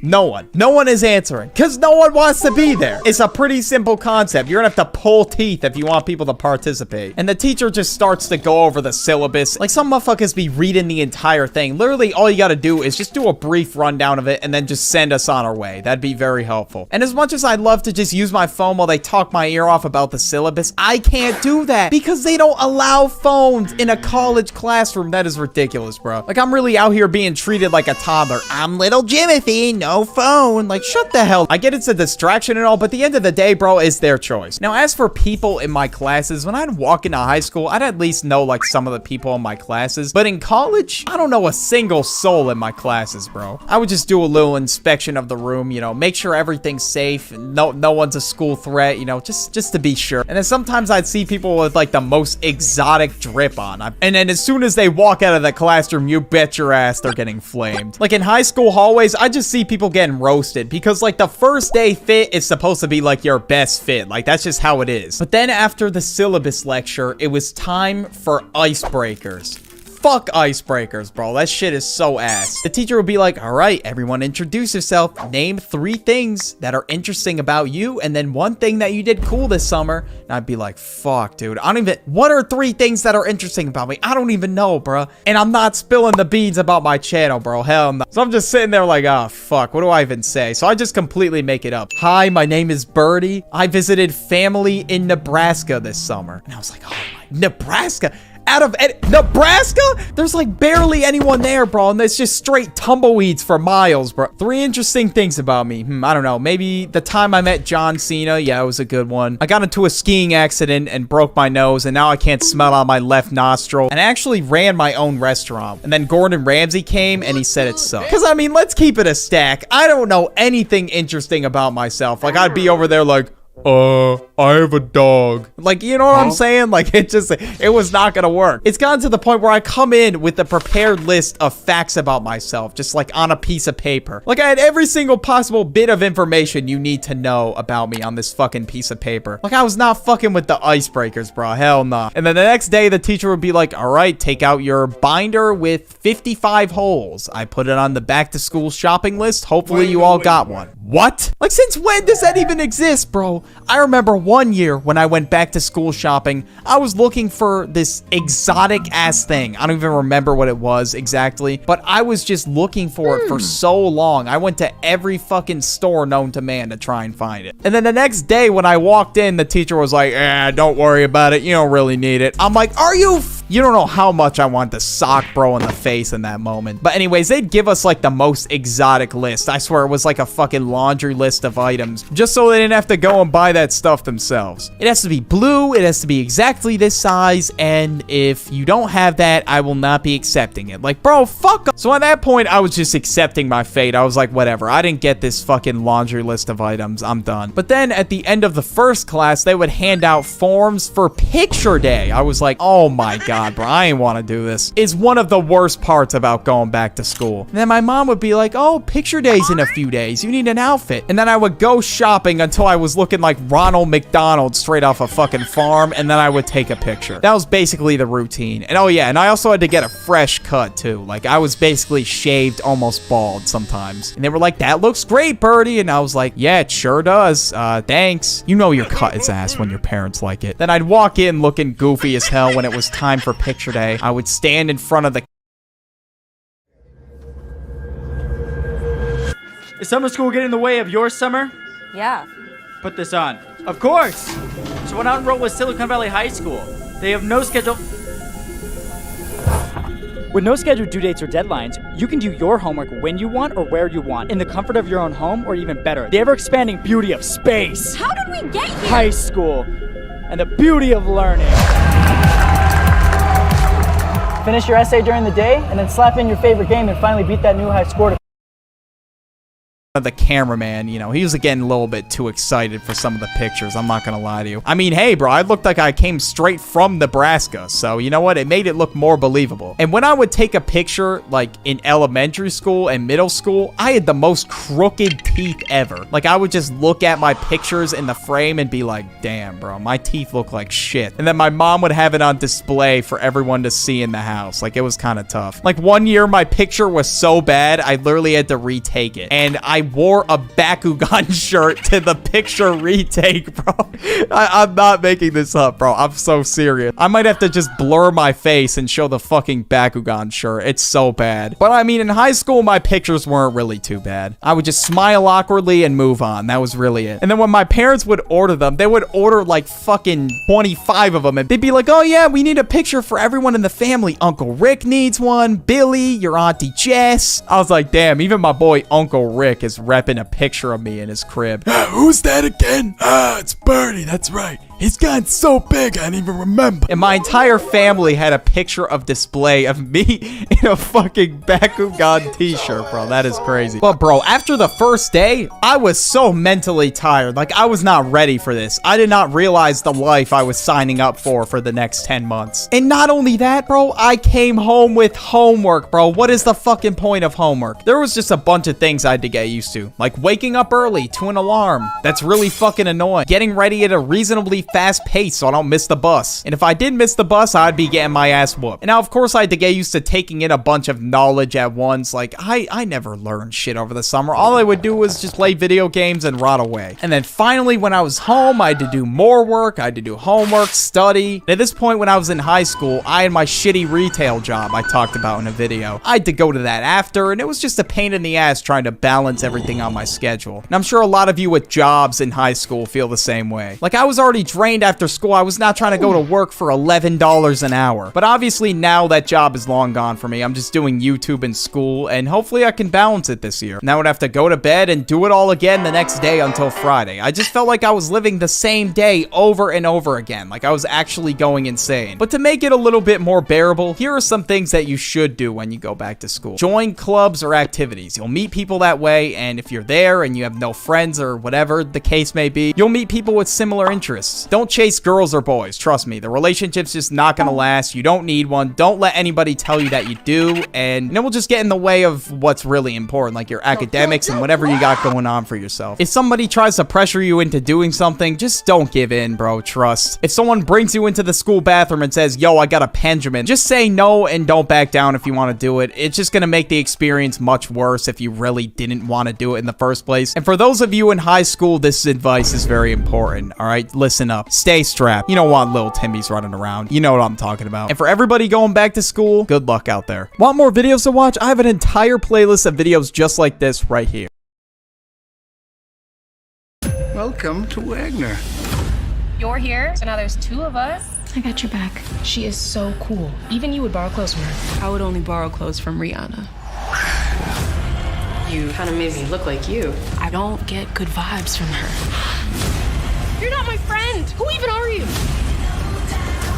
No one. No one is answering because no one wants to be there. It's a pretty simple concept. You're gonna have to pull teeth if you want people to participate. And the teacher just starts to go over the syllabus. Like, some motherfuckers be reading the entire thing. Literally, all you gotta do is just do a brief rundown of it and then just send us on our way. That'd be very helpful. And as much as I'd love to just use my phone while they talk my ear off about the syllabus, I can't do that because they don't allow phones in a college classroom. That is ridiculous, bro. Like, I'm really out here being treated like a toddler. I'm little Jimothy, no phone. Like, shut the hell. I get it's a distraction and all, but at the end of the day, bro, it's their choice. Now, as for people in my classes, when I'd walk into high school, I'd at least know, like, some of the people in my classes. But in college, I don't know a single soul in my classes, bro. I would just do a little inspection of the room, you know, make sure everything's safe. No one's a school threat, you know, just to be sure. And then sometimes I'd see people with, like, the most exotic drip on. And then as soon as they walk out of the classroom, you bet your ass they're getting flamed. Like, in high school hallways, I just see people getting roasted because, like, the first day fit is supposed to be like your best fit. Like, that's just how it is. But then after the syllabus lecture, it was time for icebreakers. Fuck icebreakers, bro. That shit is so ass. The teacher would be like, all right, everyone introduce yourself. Name 3 things that are interesting about you and then 1 thing that you did cool this summer. And I'd be like, fuck, dude. I don't even... What are 3 things that are interesting about me? I don't even know, bro. And I'm not spilling the beans about my channel, bro. Hell no. So I'm just sitting there like, oh, fuck. What do I even say? So I just completely make it up. Hi, my name is Birdie. I visited family in Nebraska this summer. And I was like, oh my... Nebraska? Out of Nebraska? There's like barely anyone there, bro, and there's just straight tumbleweeds for miles, bro. 3 interesting things about me. I don't know. Maybe the time I met John Cena. Yeah, it was a good one. I got into a skiing accident and broke my nose, and now I can't smell out my left nostril. And I actually ran my own restaurant. And then Gordon Ramsay came, and he said it sucked. Because, I mean, let's keep it a stack. I don't know anything interesting about myself. Like, I'd be over there like, I have a dog. Like, you know what I'm saying? Like, it was not gonna work. It's gotten to the point where I come in with a prepared list of facts about myself, just like on a piece of paper. Like, I had every single possible bit of information you need to know about me on this fucking piece of paper. Like, I was not fucking with the icebreakers, bro. Hell no. And then the next day, the teacher would be like, all right, take out your binder with 55 holes. I put it on the back to school shopping list. Hopefully you all got one. What? Like, since when does that even exist, bro? I remember one year when I went back to school shopping, I was looking for this exotic ass thing. I don't even remember what it was exactly, but I was just looking for it for so long. I went to every fucking store known to man to try and find it. And then the next day when I walked in, the teacher was like, don't worry about it. You don't really need it. I'm like, are you... You don't know how much I want to sock bro in the face in that moment. But anyways, they'd give us like the most exotic list. I swear it was like a fucking laundry list of items just so they didn't have to go and buy that stuff themselves. It has to be blue. It has to be exactly this size. And if you don't have that, I will not be accepting it. Like, bro, fuck. So at that point, I was just accepting my fate. I was like, whatever. I didn't get this fucking laundry list of items. I'm done. But then at the end of the first class, they would hand out forms for picture day. I was like, oh my God. Bro, I ain't want to do this. It's one of the worst parts about going back to school. And then my mom would be like, oh, picture day's in a few days. You need an outfit. And then I would go shopping until I was looking like Ronald McDonald straight off a fucking farm. And then I would take a picture. That was basically the routine. And oh yeah, and I also had to get a fresh cut too. Like, I was basically shaved, almost bald sometimes. And they were like, that looks great, Birdie. And I was like, yeah, it sure does. Thanks. You know your cut is ass when your parents like it. Then I'd walk in looking goofy as hell when it was time for picture day. I would stand in front of the... Is summer school getting in the way of your summer? Yeah. Put this on. Of course! So went out and wrote with Silicon Valley High School. They have no schedule. With no scheduled due dates or deadlines, you can do your homework when you want or where you want, in the comfort of your own home, or even better, the ever-expanding beauty of space. How did we get here? High school, and the beauty of learning. Finish your essay during the day, and then slap in your favorite game and finally beat that new high score to The cameraman, you know, he was getting a little bit too excited for some of the pictures. I'm not gonna lie to you. I mean, hey, bro, I looked like I came straight from Nebraska, so you know what? It made it look more believable. And when I would take a picture, like in elementary school and middle school, I had the most crooked teeth ever. Like, I would just look at my pictures in the frame and be like, damn, bro, my teeth look like shit. And then my mom would have it on display for everyone to see in the house. Like, it was kind of tough. Like, one year, my picture was so bad, I literally had to retake it. And I wore a Bakugan shirt to the picture retake, bro. I'm not making this up, bro. I'm so serious. I might have to just blur my face and show the fucking Bakugan shirt. It's so bad. But I mean, in high school, my pictures weren't really too bad. I would just smile awkwardly and move on. That was really it. And then when my parents would order them, they would order like fucking 25 of them. And they'd be like, oh yeah, we need a picture for everyone in the family. Uncle Rick needs one. Billy, your Auntie Jess. I was like, damn, even my boy Uncle Rick is repping a picture of me in his crib. Who's that again? It's Bernie, that's right. He's gotten so big I didn't even remember. And my entire family had a picture of display of me in a fucking Bakugan t-shirt, bro. That is crazy. But bro, after the first day, I was so mentally tired. Like, I was not ready for this. I did not realize the life I was signing up for the next 10 months. And not only that, bro, I came home with homework, bro. What is the fucking point of homework? There was just a bunch of things I had to get used to. Like waking up early to an alarm. That's really fucking annoying. Getting ready at a reasonably fast pace so I don't miss the bus. And if I did miss the bus, I'd be getting my ass whooped. And now, of course, I had to get used to taking in a bunch of knowledge at once. Like, I never learned shit over the summer. All I would do was just play video games and rot away. And then finally, when I was home, I had to do more work. I had to do homework, study. And at this point, when I was in high school, I had my shitty retail job I talked about in a video. I had to go to that after, and it was just a pain in the ass trying to balance everything on my schedule. And I'm sure a lot of you with jobs in high school feel the same way. Like, I was already drained after school. I was not trying to go to work for $11 an hour. But obviously now that job is long gone for me. I'm just doing YouTube and school, and hopefully I can balance it this year. Now I would have to go to bed and do it all again the next day until Friday. I just felt like I was living the same day over and over again. Like I was actually going insane. But to make it a little bit more bearable, here are some things that you should do when you go back to school. Join clubs or activities. You'll meet people that way, and if you're there and you have no friends or whatever the case may be, you'll meet people with similar interests. Don't chase girls or boys. Trust me, the relationship's just not gonna last. You don't need one. Don't let anybody tell you that you do, and it will just get in the way of what's really important, like your academics and whatever you got going on for yourself. If somebody tries to pressure you into doing something, just don't give in, bro. Trust. If someone brings you into the school bathroom and says, yo, I got a Pendulum, just say no and don't back down if you want to do it. It's just gonna make the experience much worse if you really didn't want to do it in the first place. And for those of you in high school, this advice is very important, all right? Listen up. Stay strapped. You don't want little Timmys running around. You know what I'm talking about. And for everybody going back to school, good luck out there. Want more videos to watch? I have an entire playlist of videos just like this right here. Welcome to Wagner. You're here, so now there's two of us. I got your back. She is so cool. Even you would borrow clothes from her. I would only borrow clothes from Rihanna. You kind of made me look like you. I don't get good vibes from her. You're not my friend. Who even are you?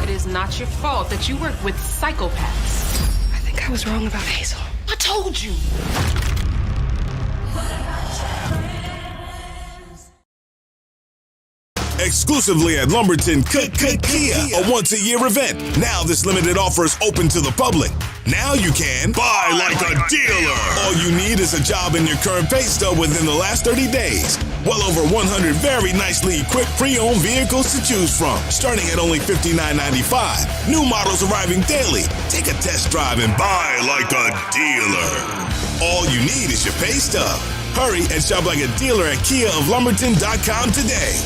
It is not your fault that you work with psychopaths. I think I was wrong about Hazel. I told you. Exclusively at Lumberton Kia, a once-a-year event. Now this limited offer is open to the public. Now you can buy like a dealer. All you need is a job in your current pay stub within the last 30 days. Well over 100 very nicely equipped pre-owned vehicles to choose from, starting at only $59.95. New models arriving daily. Take a test drive and buy like a dealer. All you need is your pay stub. Hurry and shop like a dealer at KiaofLumberton.com today.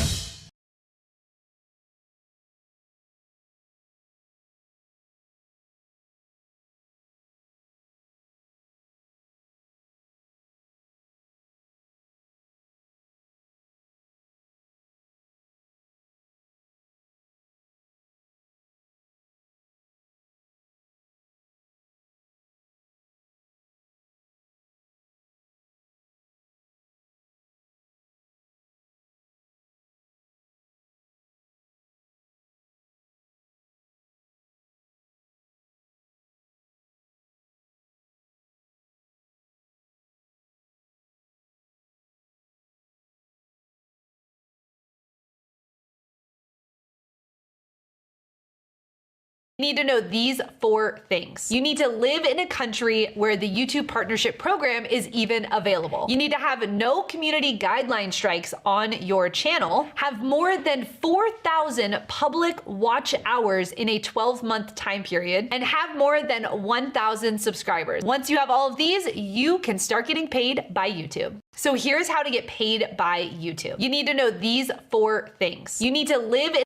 need to know these 4 things. You need to live in a country where the YouTube Partnership Program is even available. You need to have no community guideline strikes on your channel, have more than 4,000 public watch hours in a 12-month time period, and have more than 1,000 subscribers. Once you have all of these, you can start getting paid by YouTube. So here's how to get paid by YouTube. You need to know these 4 things. You need to live in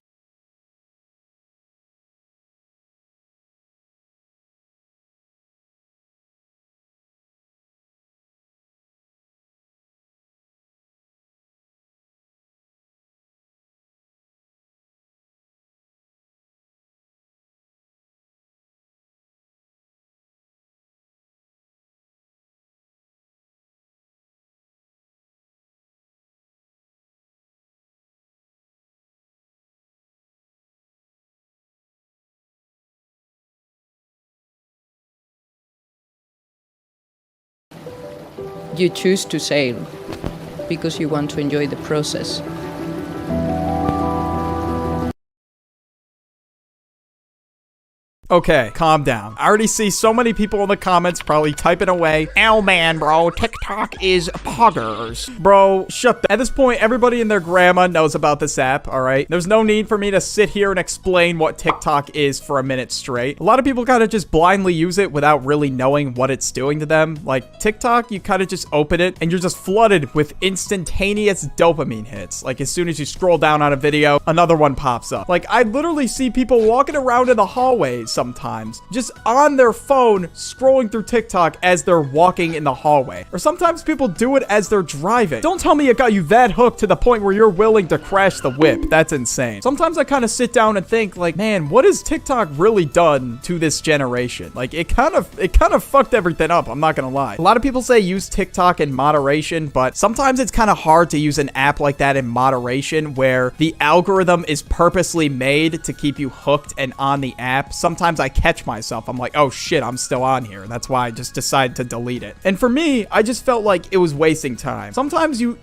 You choose to sail because you want to enjoy the process. Okay, calm down. I already see so many people in the comments probably typing away, "Ow man, bro, TikTok is poggers." Bro, shut the— At this point, everybody and their grandma knows about this app, alright? There's no need for me to sit here and explain what TikTok is for a minute straight. A lot of people kind of just blindly use it without really knowing what it's doing to them. Like, TikTok, you kind of just open it and you're just flooded with instantaneous dopamine hits. Like, as soon as you scroll down on a video, another one pops up. Like, I literally see people walking around in the hallways sometimes, just on their phone, scrolling through TikTok as they're walking in the hallway. Or sometimes people do it as they're driving. Don't tell me it got you that hooked to the point where you're willing to crash the whip. That's insane. Sometimes I kind of sit down and think, like, man, what has TikTok really done to this generation? Like, it kind of fucked everything up, I'm not gonna lie. A lot of people say use TikTok in moderation, but sometimes it's kind of hard to use an app like that in moderation where the algorithm is purposely made to keep you hooked and on the app. Sometimes I catch myself. I'm like, oh shit, I'm still on here. That's why I just decide to delete it. And for me, I just felt like it was wasting time. Sometimes you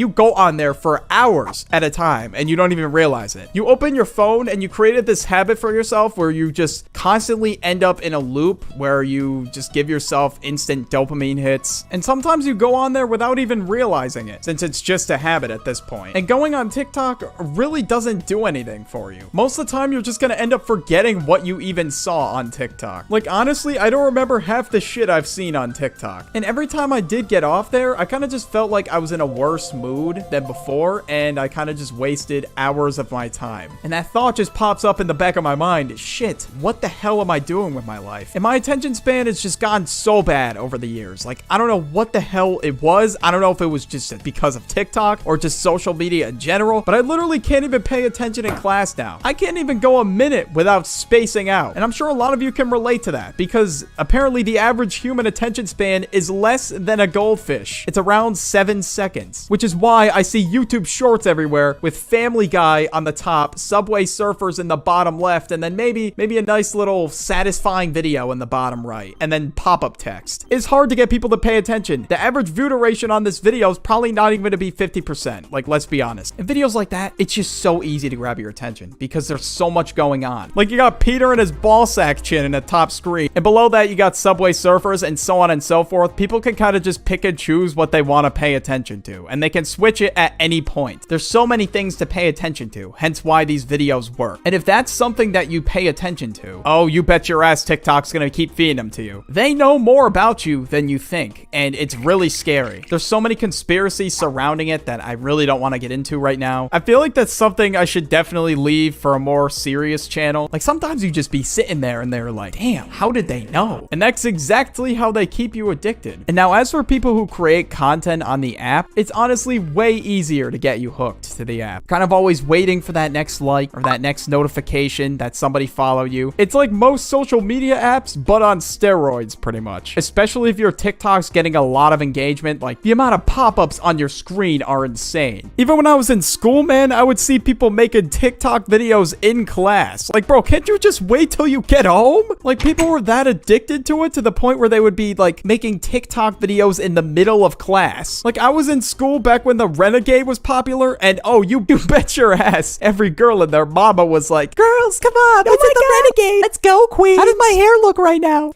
go on there for hours at a time and you don't even realize it. You open your phone and you created this habit for yourself where you just constantly end up in a loop where you just give yourself instant dopamine hits. And sometimes you go on there without even realizing it, since it's just a habit at this point. And going on TikTok really doesn't do anything for you. Most of the time, you're just gonna end up forgetting what you even saw on TikTok. Like, honestly, I don't remember half the shit I've seen on TikTok. And every time I did get off there, I kind of just felt like I was in a worse mood than before, and I kind of just wasted hours of my time. And that thought just pops up in the back of my mind, shit, what the hell am I doing with my life? And my attention span has just gotten so bad over the years. Like, I don't know what the hell it was. I don't know if it was just because of TikTok or just social media in general, but I literally can't even pay attention in class now. I can't even go a minute without spacing out. And I'm sure a lot of you can relate to that because apparently the average human attention span is less than a goldfish. It's around 7 seconds, which is why I see YouTube shorts everywhere with Family Guy on the top, Subway Surfers in the bottom left, and then maybe a nice little satisfying video in the bottom right, and then pop-up text. It's hard to get people to pay attention. The average view duration on this video is probably not even going to be 50%. Like, let's be honest. In videos like that, it's just so easy to grab your attention because there's so much going on. Like, you got Peter and his ball sack chin in the top screen, and below that you got Subway Surfers and so on and so forth. People can kind of just pick and choose what they want to pay attention to, and they can switch it at any point. There's so many things to pay attention to, hence why these videos work. And if that's something that you pay attention to, oh, you bet your ass TikTok's gonna keep feeding them to you. They know more about you than you think, and it's really scary. There's so many conspiracies surrounding it that I really don't want to get into right now. I feel like that's something I should definitely leave for a more serious channel. Like, sometimes you just be sitting there and they're like, damn, how did they know? And that's exactly how they keep you addicted. And now, as for people who create content on the app, it's honestly way easier to get you hooked to the app. Kind of always waiting for that next like or that next notification that somebody followed you. It's like most social media apps, but on steroids, pretty much. Especially if your TikTok's getting a lot of engagement. Like, the amount of pop-ups on your screen are insane. Even when I was in school, man, I would see people making TikTok videos in class. Like, bro, can't you just wait till you get home? Like, people were that addicted to it to the point where they would be, like, making TikTok videos in the middle of class. Like, I was in school back when the Renegade was popular, and oh, you bet your ass, every girl and their mama was like, girls, come on, it's the Renegade. Let's go, queen. How does my hair look right now?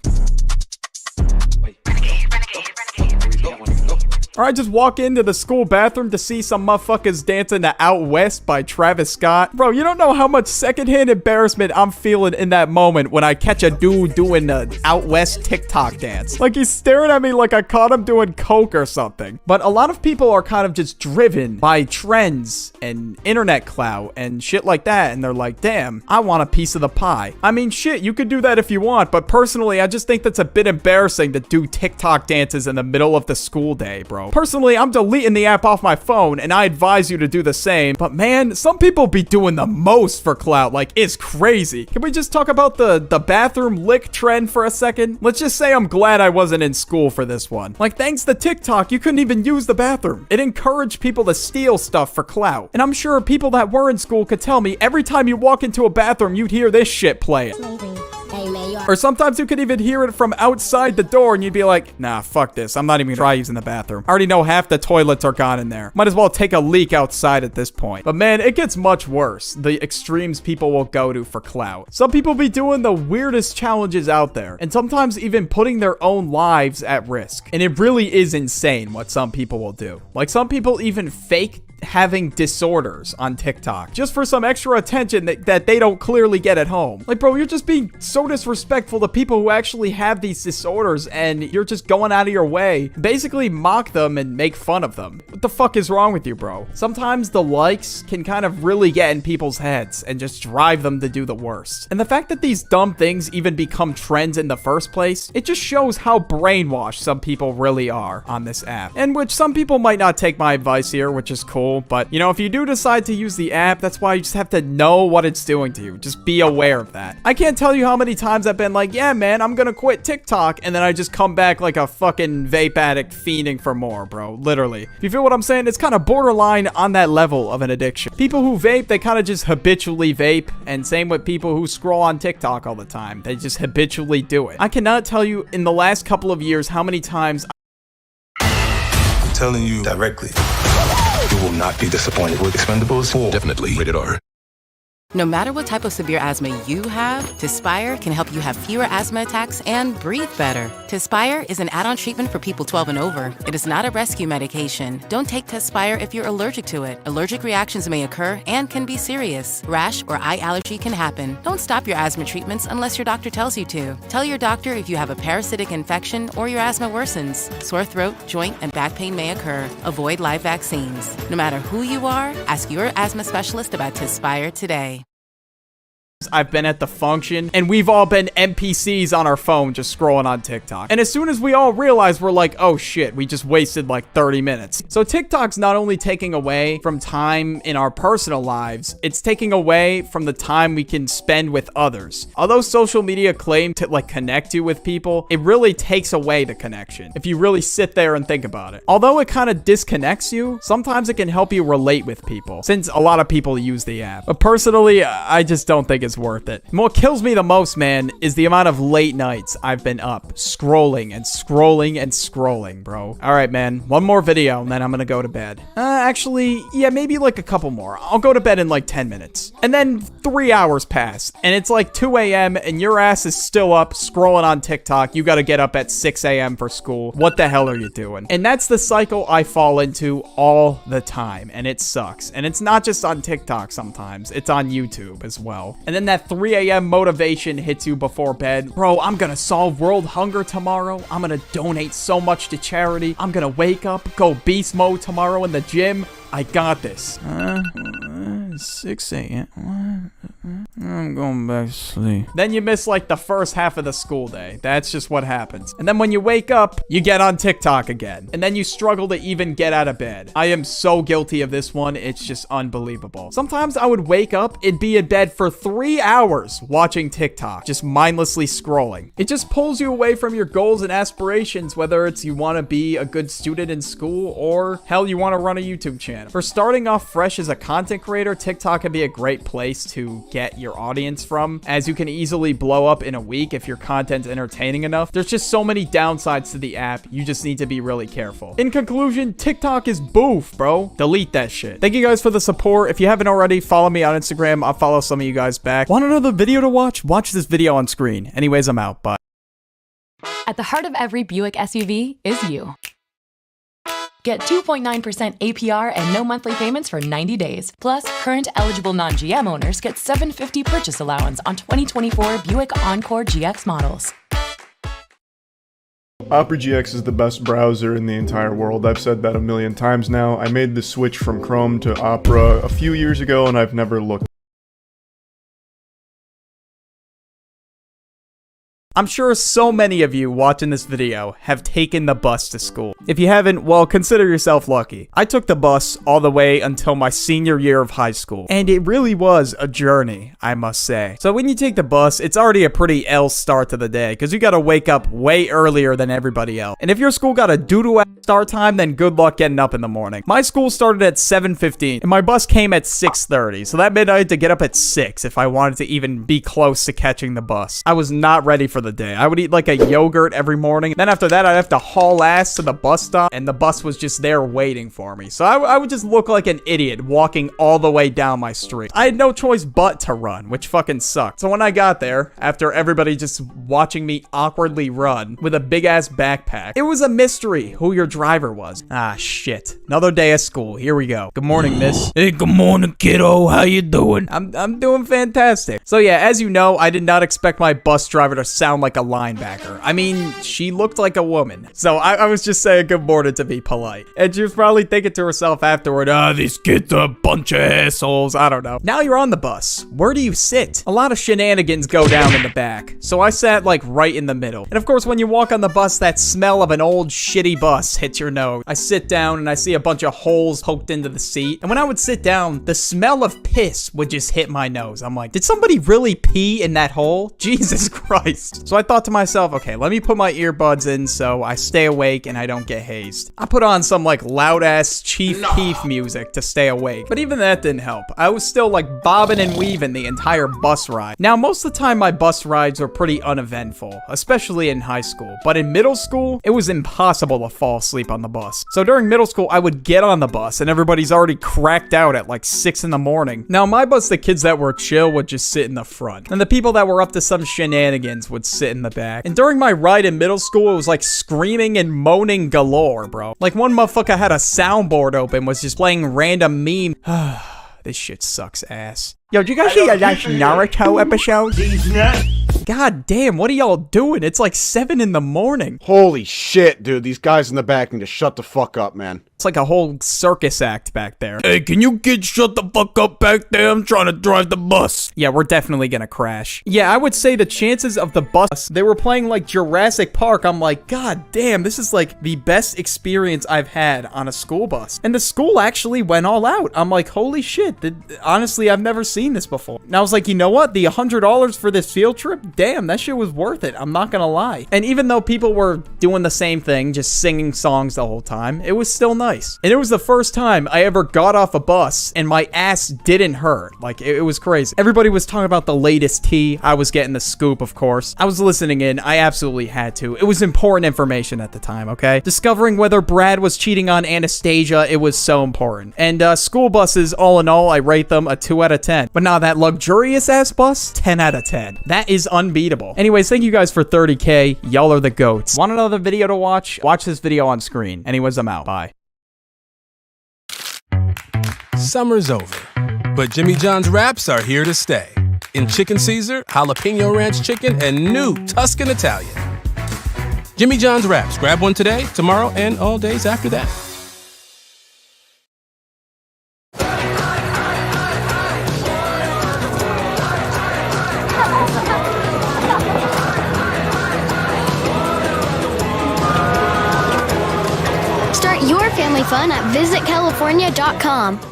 Or I just walk into the school bathroom to see some motherfuckers dancing to Out West by Travis Scott. Bro, you don't know how much secondhand embarrassment I'm feeling in that moment when I catch a dude doing the Out West TikTok dance. Like, he's staring at me like I caught him doing coke or something. But a lot of people are kind of just driven by trends and internet clout and shit like that. And they're like, damn, I want a piece of the pie. I mean, shit, you could do that if you want. But personally, I just think that's a bit embarrassing to do TikTok dances in the middle of the school day, bro. Personally, I'm deleting the app off my phone, and I advise you to do the same. But man, some people be doing the most for clout. Like, it's crazy. Can we just talk about the bathroom lick trend for a second? Let's just say I'm glad I wasn't in school for this one. Like, thanks to TikTok, you couldn't even use the bathroom. It encouraged people to steal stuff for clout. And I'm sure people that were in school could tell me every time you walk into a bathroom, you'd hear this shit playing. Or sometimes you could even hear it from outside the door and you'd be like, nah, fuck this. I'm not even gonna try using the bathroom. I already know half the toilets are gone in there. Might as well take a leak outside at this point. But man, it gets much worse. The extremes people will go to for clout. Some people be doing the weirdest challenges out there. And sometimes even putting their own lives at risk. And it really is insane what some people will do. Like, some people even fake having disorders on TikTok just for some extra attention that they don't clearly get at home. Like, bro, you're just being so disrespectful to people who actually have these disorders, and you're just going out of your way, basically mock them and make fun of them. What the fuck is wrong with you, bro? Sometimes the likes can kind of really get in people's heads and just drive them to do the worst. And the fact that these dumb things even become trends in the first place, it just shows how brainwashed some people really are on this app. And which some people might not take my advice here, which is cool. But, you know, if you do decide to use the app, that's why you just have to know what it's doing to you. Just be aware of that. I can't tell you how many times I've been like, yeah, man, I'm gonna quit TikTok. And then I just come back like a fucking vape addict fiending for more, bro. Literally. If you feel what I'm saying, it's kind of borderline on that level of an addiction. People who vape, they kind of just habitually vape. And same with people who scroll on TikTok all the time. They just habitually do it. I cannot tell you in the last couple of years how many times I'm telling you directly. You will not be disappointed with Expendables 4. Definitely rated R. No matter what type of severe asthma you have, Tespire can help you have fewer asthma attacks and breathe better. Tespire is an add-on treatment for people 12 and over. It is not a rescue medication. Don't take Tespire if you're allergic to it. Allergic reactions may occur and can be serious. Rash or eye allergy can happen. Don't stop your asthma treatments unless your doctor tells you to. Tell your doctor if you have a parasitic infection or your asthma worsens. Sore throat, joint, and back pain may occur. Avoid live vaccines. No matter who you are, ask your asthma specialist about Tespire today. I've been at the function, and we've all been NPCs on our phone just scrolling on TikTok. And as soon as we all realize, we're like, oh shit, we just wasted like 30 minutes. So TikTok's not only taking away from time in our personal lives, it's taking away from the time we can spend with others. Although social media claim to like connect you with people, it really takes away the connection if you really sit there and think about it. Although it kind of disconnects you, sometimes it can help you relate with people, since a lot of people use the app. But personally, I just don't think it's worth it. And what kills me the most, man, is the amount of late nights I've been up scrolling and scrolling and scrolling, bro. All right, man, one more video and then I'm gonna go to bed. Actually, yeah, maybe like a couple more. I'll go to bed in like 10 minutes. And then 3 hours pass and it's like 2 a.m. and your ass is still up scrolling on TikTok. You gotta get up at 6 a.m. for school. What the hell are you doing? And that's the cycle I fall into all the time, and it sucks. And it's not just on TikTok sometimes, it's on YouTube as well. And then that 3 a.m. motivation hits you before bed. Bro, I'm gonna solve world hunger tomorrow. I'm gonna donate so much to charity. I'm gonna wake up, go beast mode tomorrow in the gym. I got this. 6 a.m. I'm going back to sleep. Then you miss like the first half of the school day. That's just what happens. And then when you wake up, you get on TikTok again. And then you struggle to even get out of bed. I am so guilty of this one. It's just unbelievable. Sometimes I would wake up and be in bed for 3 hours watching TikTok, just mindlessly scrolling. It just pulls you away from your goals and aspirations, whether it's you want to be a good student in school or hell, you want to run a YouTube channel. For starting off fresh as a content creator, TikTok can be a great place to get your your audience from, as you can easily blow up in a week if your content's entertaining enough. There's just so many downsides to the app, you just need to be really careful. In conclusion, TikTok is boof, bro. Delete that shit. Thank you guys for the support. If you haven't already, follow me on Instagram. I'll follow some of you guys back. Want another video to watch? Watch this video on screen. Anyways, I'm out. Bye. At the heart of every Buick SUV is you. Get 2.9% APR and no monthly payments for 90 days. Plus, current eligible non-GM owners get $750 purchase allowance on 2024 Buick Encore GX models. Opera GX is the best browser in the entire world. I've said that a million times now. I made the switch from Chrome to Opera a few years ago and I've never looked. I'm sure so many of you watching this video have taken the bus to school. If you haven't, well, consider yourself lucky. I took the bus all the way until my senior year of high school, and it really was a journey, I must say. So when you take the bus, it's already a pretty L start to the day, because you gotta wake up way earlier than everybody else. And if your school got a doo-doo start time, then good luck getting up in the morning. My school started at 7:15, and my bus came at 6:30, so that meant I had to get up at 6 if I wanted to even be close to catching the bus. I was not ready for the day. I would eat like a yogurt every morning. Then after that, I'd have to haul ass to the bus stop, and the bus was just there waiting for me. So I would just look like an idiot walking all the way down my street. I had no choice but to run, which fucking sucked. So when I got there, after everybody just watching me awkwardly run with a big ass backpack, it was a mystery who your driver was. Ah, shit. Another day of school. Here we go. Good morning, miss. Hey, good morning, kiddo. How you doing? I'm doing fantastic. So yeah, as you know, I did not expect my bus driver to sound like a linebacker. I mean, she looked like a woman. So I was just saying good morning to be polite. And she was probably thinking to herself afterward, these kids are a bunch of assholes. I don't know. Now you're on the bus. Where do you sit? A lot of shenanigans go down in the back. So I sat like right in the middle. And of course, when you walk on the bus, that smell of an old shitty bus hits your nose. I sit down and I see a bunch of holes poked into the seat. And when I would sit down, the smell of piss would just hit my nose. I'm like, did somebody really pee in that hole? Jesus Christ. So I thought to myself, okay, let me put my earbuds in so I stay awake and I don't get hazed. I put on some like loud ass Chief Keef music to stay awake, but even that didn't help. I was still like bobbing and weaving the entire bus ride. Now, most of the time my bus rides were pretty uneventful, especially in high school, but in middle school, it was impossible to fall asleep on the bus. So during middle school, I would get on the bus and everybody's already cracked out at like 6 in the morning. Now, my bus, the kids that were chill would just sit in the front, and the people that were up to some shenanigans would sit in the back. And during my ride in middle school, it was like screaming and moaning galore, bro. Like one motherfucker had a soundboard open, was just playing random meme. This shit sucks ass. Yo, did you guys see that last Naruto episode? God damn, what are y'all doing? It's like 7 in the morning. Holy shit, dude. These guys in the back need to shut the fuck up, man. It's like a whole circus act back there. Hey, can you kids shut the fuck up back there? I'm trying to drive the bus. Yeah, we're definitely gonna crash. Yeah, I would say the chances of the bus, they were playing like Jurassic Park. I'm like, god damn, this is like the best experience I've had on a school bus. And the school actually went all out. I'm like, holy shit. Honestly, I've never seen this before. And I was like, you know what? The $100 for this field trip? Damn, that shit was worth it. I'm not gonna lie. And even though people were doing the same thing, just singing songs the whole time, it was still nice. And it was the first time I ever got off a bus and my ass didn't hurt. Like, it was crazy. Everybody was talking about the latest tea. I was getting the scoop, of course. I was listening in. I absolutely had to. It was important information at the time, okay? Discovering whether Brad was cheating on Anastasia, it was so important. And school buses, all in all, I rate them a 2 out of 10. But now that luxurious ass bus, 10 out of 10. That is unbeatable. Anyways, thank you guys for 30K. Y'all are the goats. Want another video to watch? Watch this video on screen. Anyways, I'm out. Bye. Summer's over, but Jimmy John's wraps are here to stay. In Chicken Caesar, Jalapeno Ranch Chicken, and new Tuscan Italian. Jimmy John's wraps. Grab one today, tomorrow, and all days after that. Start your family fun at visitcalifornia.com.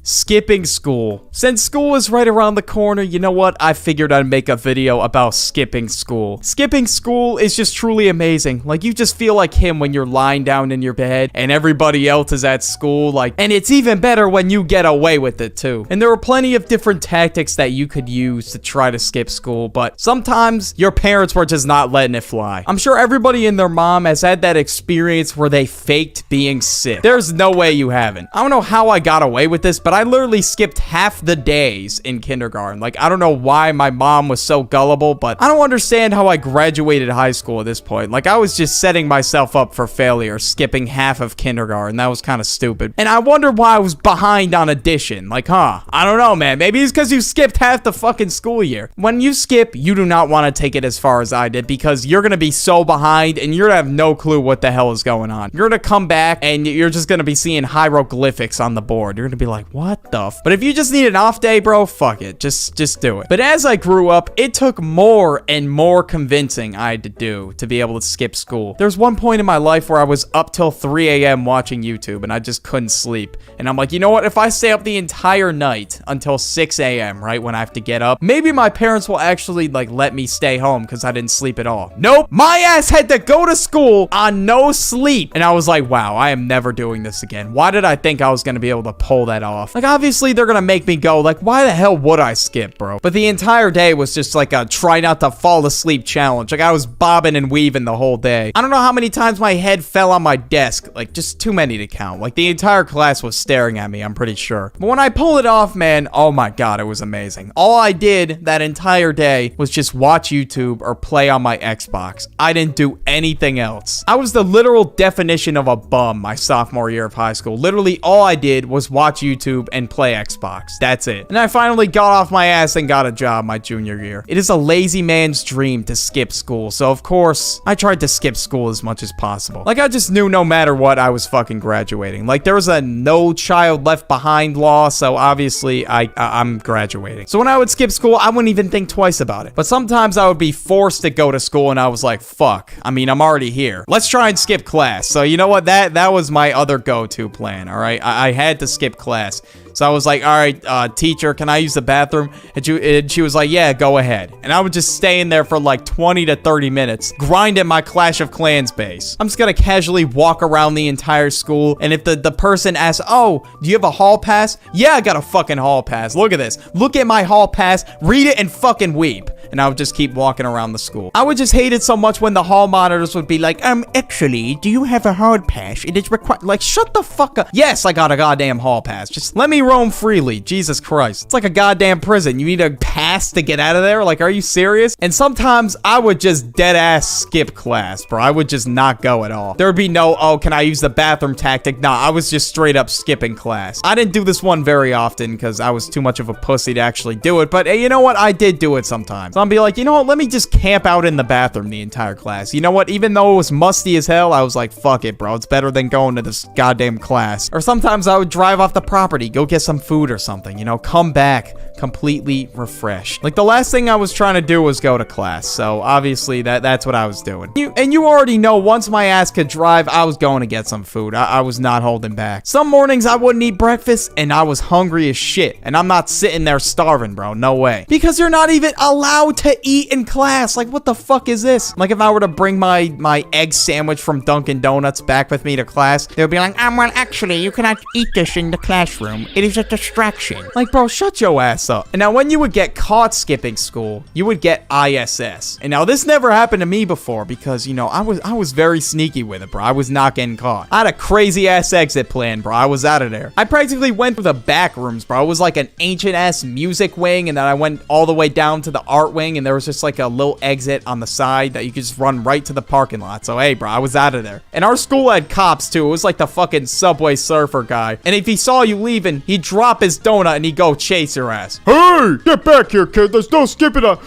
Skipping school. Since school is right around the corner, you know what? I figured I'd make a video about skipping school. Skipping school is just truly amazing. Like, you just feel like him when you're lying down in your bed and everybody else is at school. Like, and it's even better when you get away with it too. And there are plenty of different tactics that you could use to try to skip school, but sometimes your parents were just not letting it fly. I'm sure everybody and their mom has had that experience where they faked being sick. There's no way you haven't. I don't know how I got away with this, but I literally skipped half the days in kindergarten. Like, I don't know why my mom was so gullible, but I don't understand how I graduated high school at this point. Like, I was just setting myself up for failure, skipping half of kindergarten. That was kind of stupid. And I wonder why I was behind on addition. Like, I don't know, man. Maybe it's because you skipped half the fucking school year. When you skip, you do not want to take it as far as I did, because you're going to be so behind and you're going to have no clue what the hell is going on. You're going to come back and you're just going to be seeing hieroglyphics on the board. You're going to be like, what the f? But if you just need an off day, bro, fuck it. Just do it. But as I grew up, it took more and more convincing I had to do to be able to skip school. There's one point in my life where I was up till 3 a.m. watching YouTube and I just couldn't sleep. And I'm like, you know what? If I stay up the entire night until 6 a.m., right, when I have to get up, maybe my parents will actually, like, let me stay home because I didn't sleep at all. Nope. My ass had to go to school on no sleep. And I was like, wow, I am never doing this again. Why did I think I was going to be able to pull that off? Like, obviously, they're going to make me go. Like, why the hell would I skip, bro? But the entire day was just like a try not to fall asleep challenge. Like, I was bobbing and weaving the whole day. I don't know how many times my head fell on my desk. Like, just too many to count. Like, the entire class was staring at me, I'm pretty sure. But when I pulled it off, man, oh my god, it was amazing. All I did that entire day was just watch YouTube or play on my Xbox. I didn't do anything else. I was the literal definition of a bum my sophomore year of high school. Literally, all I did was watch YouTube and play Xbox. That's it. And I finally got off my ass and got a job my junior year. It is a lazy man's dream to skip school, so of course, I tried to skip school as much as possible. Like, I just knew no matter what, I was fucking graduating. Like, there was a no child left behind law, so obviously, I'm graduating. So when I would skip school, I wouldn't even think twice about it. But sometimes I would be forced to go to school, and I was like, fuck. I mean, I'm already here. Let's try and skip class. So you know what? That was my other go-to plan, all right? I had to skip class. So I was like, all right, teacher, can I use the bathroom? And she was like, yeah, go ahead. And I would just stay in there for like 20 to 30 minutes, grinding my Clash of Clans base. I'm just gonna casually walk around the entire school, and if the person asks, oh, do you have a hall pass? Yeah, I got a fucking hall pass. Look at this. Look at my hall pass, read it, and fucking weep. And I would just keep walking around the school. I would just hate it so much when the hall monitors would be like, actually, do you have a hall pass? It is required. Like, shut the fuck up. Yes, I got a goddamn hall pass. Just let me roam freely. Jesus Christ. It's like a goddamn prison. You need a pass to get out of there? Like, are you serious? And sometimes I would just dead ass skip class, bro. I would just not go at all. There would be no, oh, can I use the bathroom tactic? Nah, I was just straight up skipping class. I didn't do this one very often because I was too much of a pussy to actually do it. But hey, you know what? I did do it sometimes. So I'll be like, you know what? Let me just camp out in the bathroom the entire class. You know what? Even though it was musty as hell, I was like, fuck it, bro. It's better than going to this goddamn class. Or sometimes I would drive off the property, go get some food or something, you know, come back completely refreshed. Like, the last thing I was trying to do was go to class. So obviously that's what I was doing. You already know, once my ass could drive, I was going to get some food. I was not holding back. Some mornings I wouldn't eat breakfast and I was hungry as shit. And I'm not sitting there starving, bro. No way. Because you're not even allowed to eat in class. Like, what the fuck is this? Like, if I were to bring my egg sandwich from Dunkin' Donuts back with me to class, they'll be like, well, actually, you cannot eat this in the classroom. It is a distraction. Like, bro, shut your ass up. And now when you would get caught skipping school, you would get ISS. And now this never happened to me before because, you know, I was very sneaky with it, bro. I was not getting caught. I had a crazy ass exit plan, bro. I was out of there. I practically went through the back rooms, bro. It was like an ancient ass music wing, and then I went all the way down to the art wing, and there was just like a little exit on the side that you could just run right to the parking lot. So hey, bro, I was out of there. And our school had cops too. It was like the fucking Subway Surfer guy. And if he saw you leaving, he'd drop his donut and he'd go chase your ass. Hey, get back here, kid. There's no skipping a...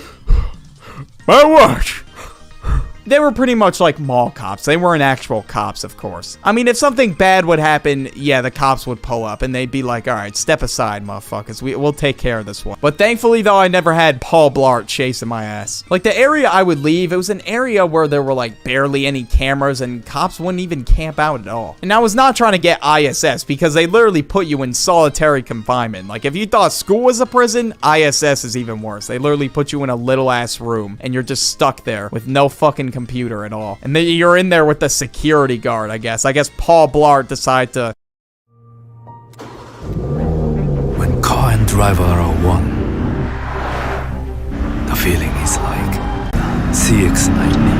My watch. they were pretty much like mall cops. They weren't actual cops, of course. I mean, if something bad would happen, yeah, the cops would pull up and they'd be like, all right, step aside, motherfuckers. We'll take care of this one. But thankfully, though, I never had Paul Blart chasing my ass. Like, the area I would leave, it was an area where there were, like, barely any cameras and cops wouldn't even camp out at all. And I was not trying to get ISS because they literally put you in solitary confinement. Like, if you thought school was a prison, ISS is even worse. They literally put you in a little ass room and you're just stuck there with no fucking computer at all. And then you're in there with the security guard, I guess. I guess Paul Blart decided to... When car and driver are one, the feeling is like CX lightning.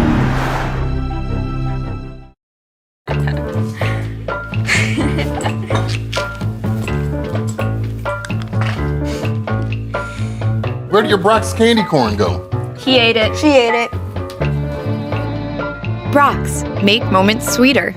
Where did your Brock's candy corn go? He ate it. She ate it. Brock's, make moments sweeter.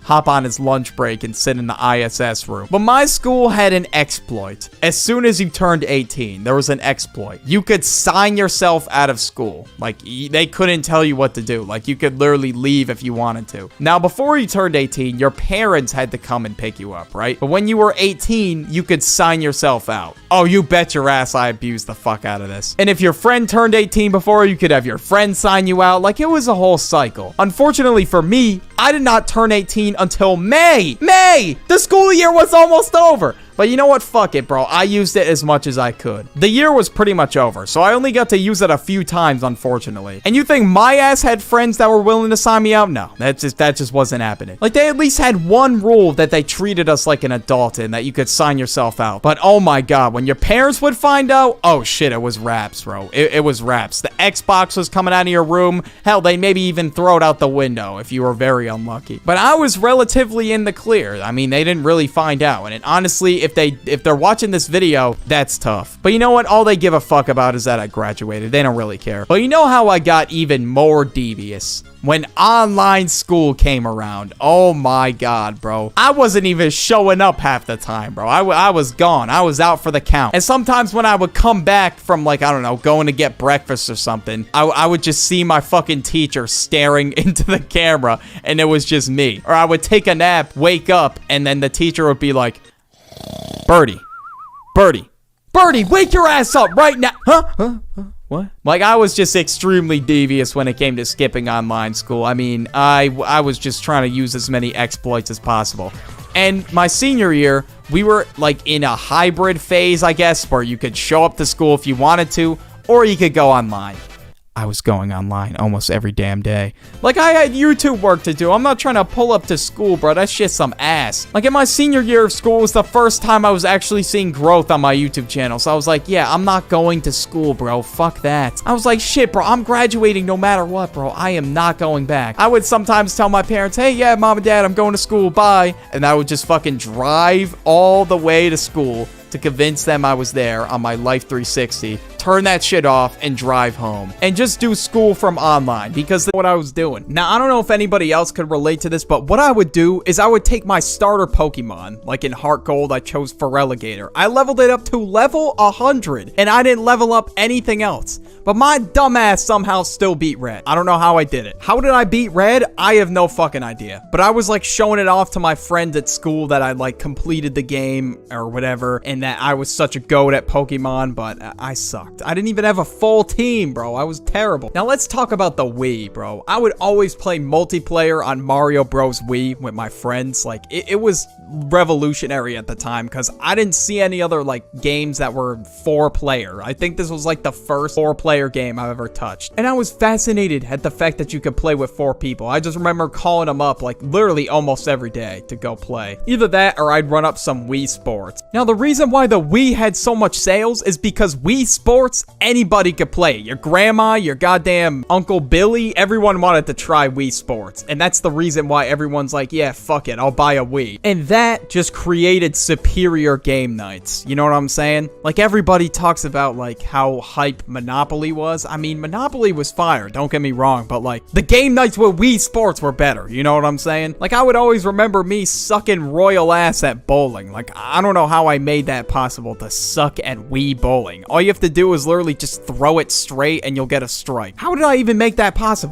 Hop on his lunch break and sit in the ISS room. But my school had an exploit. As soon as you turned 18, there was an exploit. You could sign yourself out of school. Like, they couldn't tell you what to do. Like, you could literally leave if you wanted to. Now, before you turned 18, your parents had to come and pick you up, right? But when you were 18, you could sign yourself out. Oh, you bet your ass I abused the fuck out of this. And if your friend turned 18 before, you could have your friend sign you out. Like, it was a whole cycle. Unfortunately for me, I did not turn 18 until May. The school year was almost over. But you know what? Fuck it, bro. I used it as much as I could. The year was pretty much over, so I only got to use it a few times, unfortunately. And you think my ass had friends that were willing to sign me out? No, that just wasn't happening. Like, they at least had one rule that they treated us like an adult in, that you could sign yourself out. But oh my god, when your parents would find out, oh shit, it was raps, bro. It was raps. The Xbox was coming out of your room. Hell, they maybe even throw it out the window if you were very unlucky. But I was relatively in the clear. I mean, they didn't really find out. And honestly, if they're watching this video, that's tough. But you know what? All they give a fuck about is that I graduated. They don't really care. But you know how I got even more devious? When online school came around. Oh my god, bro. I wasn't even showing up half the time, bro. I was gone. I was out for the count. And sometimes when I would come back from, like, I don't know, going to get breakfast or something, I would just see my fucking teacher staring into the camera, and it was just me. Or I would take a nap, wake up, and then the teacher would be like, Birdie, wake your ass up right now. Huh? What? Like, I was just extremely devious when it came to skipping online school. I mean, I was just trying to use as many exploits as possible. And my senior year, we were, like, in a hybrid phase, I guess, where you could show up to school if you wanted to, or you could go online. I was going online almost every damn day. Like, I had YouTube work to do. I'm not trying to pull up to school, bro. That's just some ass. Like, in my senior year of school was the first time I was actually seeing growth on my YouTube channel. So I was like, yeah, I'm not going to school, bro. Fuck that. I was like, shit, bro. I'm graduating no matter what, bro. I am not going back. I would sometimes tell my parents, hey, yeah, mom and dad, I'm going to school. Bye. And I would just fucking drive all the way to school to convince them I was there on my Life 360, turn that shit off, and drive home. And just do school from online, because that's what I was doing. Now, I don't know if anybody else could relate to this, but what I would do is I would take my starter Pokemon, like in Heart Gold, I chose Feraligatr. I leveled it up to level 100, and I didn't level up anything else. But my dumbass somehow still beat Red. I don't know how I did it. How did I beat Red? I have no fucking idea. But I was like showing it off to my friends at school that I like completed the game or whatever, and that I was such a goat at Pokemon, but I sucked. I didn't even have a full team, bro. I was terrible. Now let's talk about the Wii, bro. I would always play multiplayer on Mario Bros. Wii with my friends. Like, it was revolutionary at the time because I didn't see any other like games that were 4-player. I think this was like the first 4-player game I've ever touched. And I was fascinated at the fact that you could play with 4 people. I just remember calling them up like literally almost every day to go play. Either that or I'd run up some Wii Sports. Now the reason why the Wii had so much sales is because Wii Sports, anybody could play. Your grandma, your goddamn Uncle Billy, everyone wanted to try Wii Sports. And that's the reason why everyone's like, yeah, fuck it, I'll buy a Wii. And that just created superior game nights. You know what I'm saying? Like, everybody talks about like how hype Monopoly was. I mean, Monopoly was fire, don't get me wrong, but like the game nights with Wii Sports were better. You know what I'm saying? Like, I would always remember me sucking royal ass at bowling. Like, I don't know how I made that possible to suck at Wii bowling. All you have to do is literally just throw it straight and you'll get a strike. How did I even make that possible?